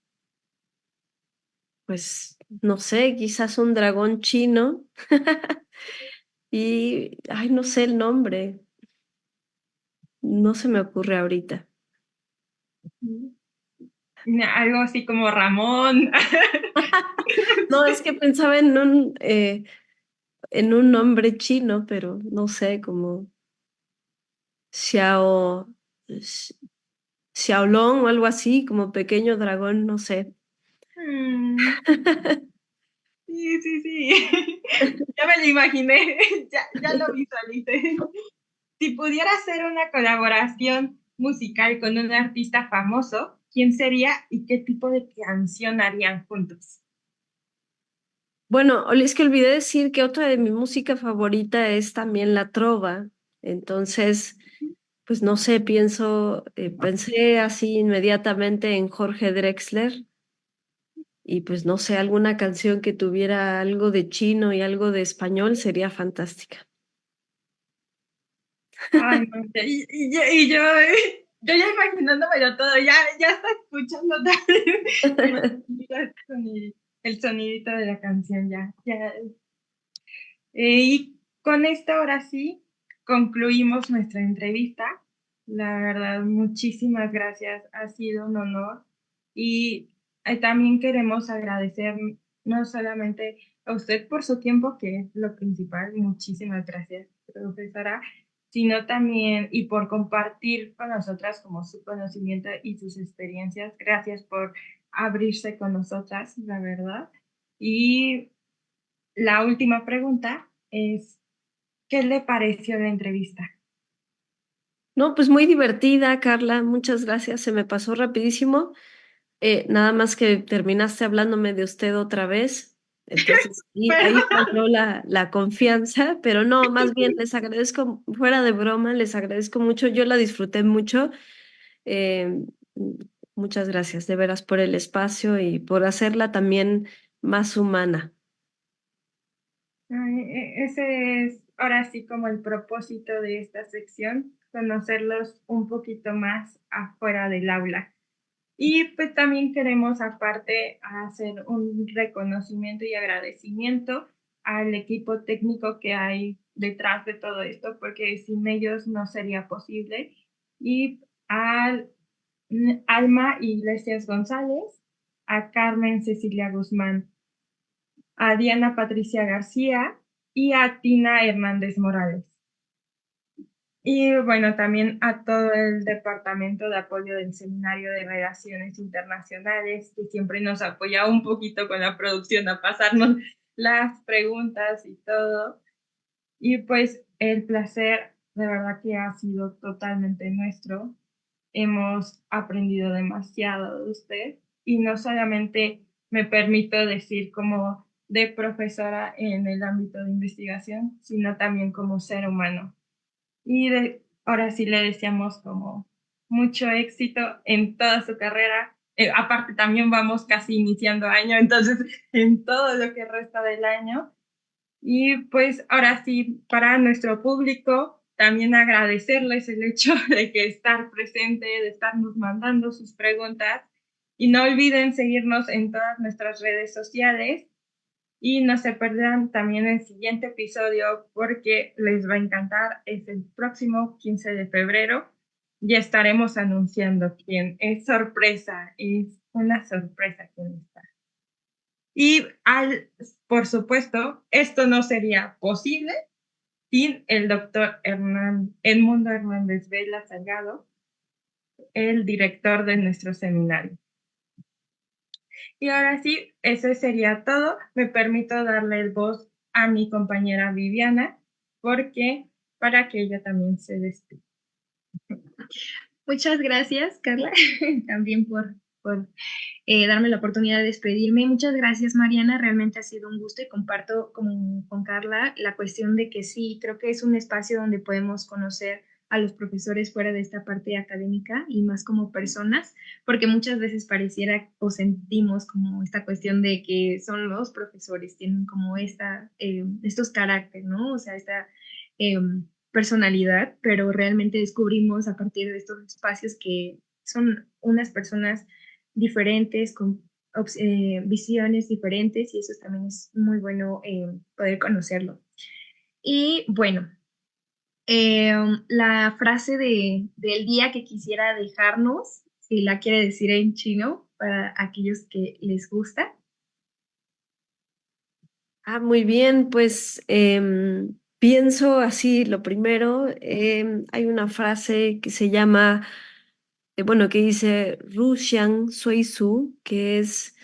Pues no sé, quizás un dragón chino y, ay, no sé el nombre, no se me ocurre ahorita. Algo así como Ramón. No, es que pensaba en un nombre chino, pero no sé, como Xiao, X- Xiaolong o algo así, como pequeño dragón, no sé. Mm, sí, sí, sí. Ya me lo imaginé, ya lo visualicé. Si pudiera hacer una colaboración musical con un artista famoso, ¿quién sería y qué tipo de canción harían juntos? Bueno, es que olvidé decir que otra de mi música favorita es también la trova. Entonces, pues no sé, pensé así inmediatamente en Jorge Drexler y pues no sé, alguna canción que tuviera algo de chino y algo de español sería fantástica. Ay, no sé. Yo ya imaginándomelo todo, ya está escuchando también. El el sonidito de la canción, ya. Y con esto ahora sí concluimos nuestra entrevista. La verdad, muchísimas gracias. Ha sido un honor. Y también queremos agradecer no solamente a usted por su tiempo, que es lo principal. Muchísimas gracias, profesora, sino también y por compartir con nosotras como su conocimiento y sus experiencias. Gracias por abrirse con nosotras, la verdad. Y la última pregunta es, ¿qué le pareció la entrevista? No, pues muy divertida, Carla, muchas gracias, se me pasó rapidísimo. Nada más que terminaste hablándome de usted otra vez. Entonces, y ahí falló la confianza, pero no, más bien les agradezco, fuera de broma, les agradezco mucho, yo la disfruté mucho. eh, Muchas gracias, de veras, por el espacio y por hacerla también más humana. Ay, ese es ahora sí como el propósito de esta sección, conocerlos un poquito más afuera del aula. Y pues también queremos aparte hacer un reconocimiento y agradecimiento al equipo técnico que hay detrás de todo esto, porque sin ellos no sería posible. Y al Alma Iglesias González, a Carmen Cecilia Guzmán, a Diana Patricia García y a Tina Hernández Morales. Y bueno, también a todo el departamento de apoyo del Seminario de Relaciones Internacionales, que siempre nos apoya un poquito con la producción a pasarnos las preguntas y todo. Y pues el placer de verdad que ha sido totalmente nuestro. Hemos aprendido demasiado de usted y no solamente me permito decir como de profesora en el ámbito de investigación, sino también como ser humano. Y ahora sí le deseamos como mucho éxito en toda su carrera. Aparte también vamos casi iniciando año, entonces en todo lo que resta del año. Y pues ahora sí, para nuestro público, también agradecerles el hecho de que estar presente, de estarnos mandando sus preguntas. Y no olviden seguirnos en todas nuestras redes sociales y no se perderán también el siguiente episodio porque les va a encantar. Es el próximo 15 de febrero. Ya estaremos anunciando quién es sorpresa. Es una sorpresa quién está. Y por supuesto, esto no sería posible sin el doctor Edmundo Hernández Vela Salgado, el director de nuestro seminario. Y ahora sí, eso sería todo. Me permito darle el voz a mi compañera Viviana, porque para que ella también se despida. Muchas gracias, Carla, también por darme la oportunidad de despedirme. Muchas gracias, Mariana. Realmente ha sido un gusto y comparto con Carla la cuestión de que sí, creo que es un espacio donde podemos conocer a los profesores fuera de esta parte académica y más como personas, porque muchas veces pareciera o sentimos como esta cuestión de que son los profesores, tienen como estos caracteres, ¿no? O sea, esta eh, personalidad, pero realmente descubrimos a partir de estos espacios que son unas personas diferentes, con visiones diferentes y eso también es muy bueno poder conocerlo. Y bueno, la frase del día que quisiera dejarnos, si la quiere decir en chino para aquellos que les gusta. Muy bien, pues pienso así, lo primero, hay una frase que se llama, bueno, que dice Ru Xiang Sui Su, que es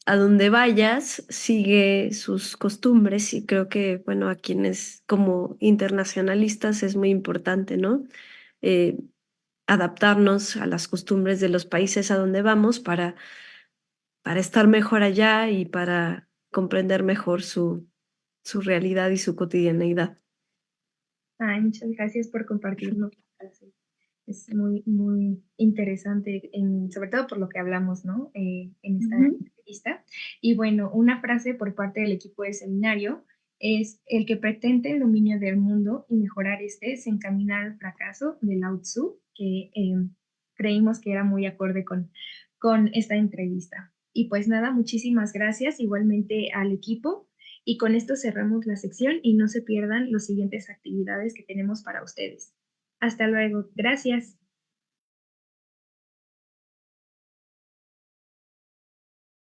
a donde vayas, sigue sus costumbres y creo que, bueno, a quienes como internacionalistas es muy importante, ¿no? Eh, Adaptarnos a las costumbres de los países a donde vamos para estar mejor allá y para comprender mejor su realidad y su cotidianeidad. Ay, muchas gracias por compartirnos la frase. Es muy, muy interesante, sobre todo por lo que hablamos, ¿no? En esta entrevista. Y bueno, una frase por parte del equipo del seminario es: el que pretende el dominio del mundo y mejorar este se encamina al fracaso, de Lao Tzu, que creímos que era muy acorde con esta entrevista. Y pues nada, muchísimas gracias igualmente al equipo. Y con esto cerramos la sección y no se pierdan las siguientes actividades que tenemos para ustedes. Hasta luego. Gracias.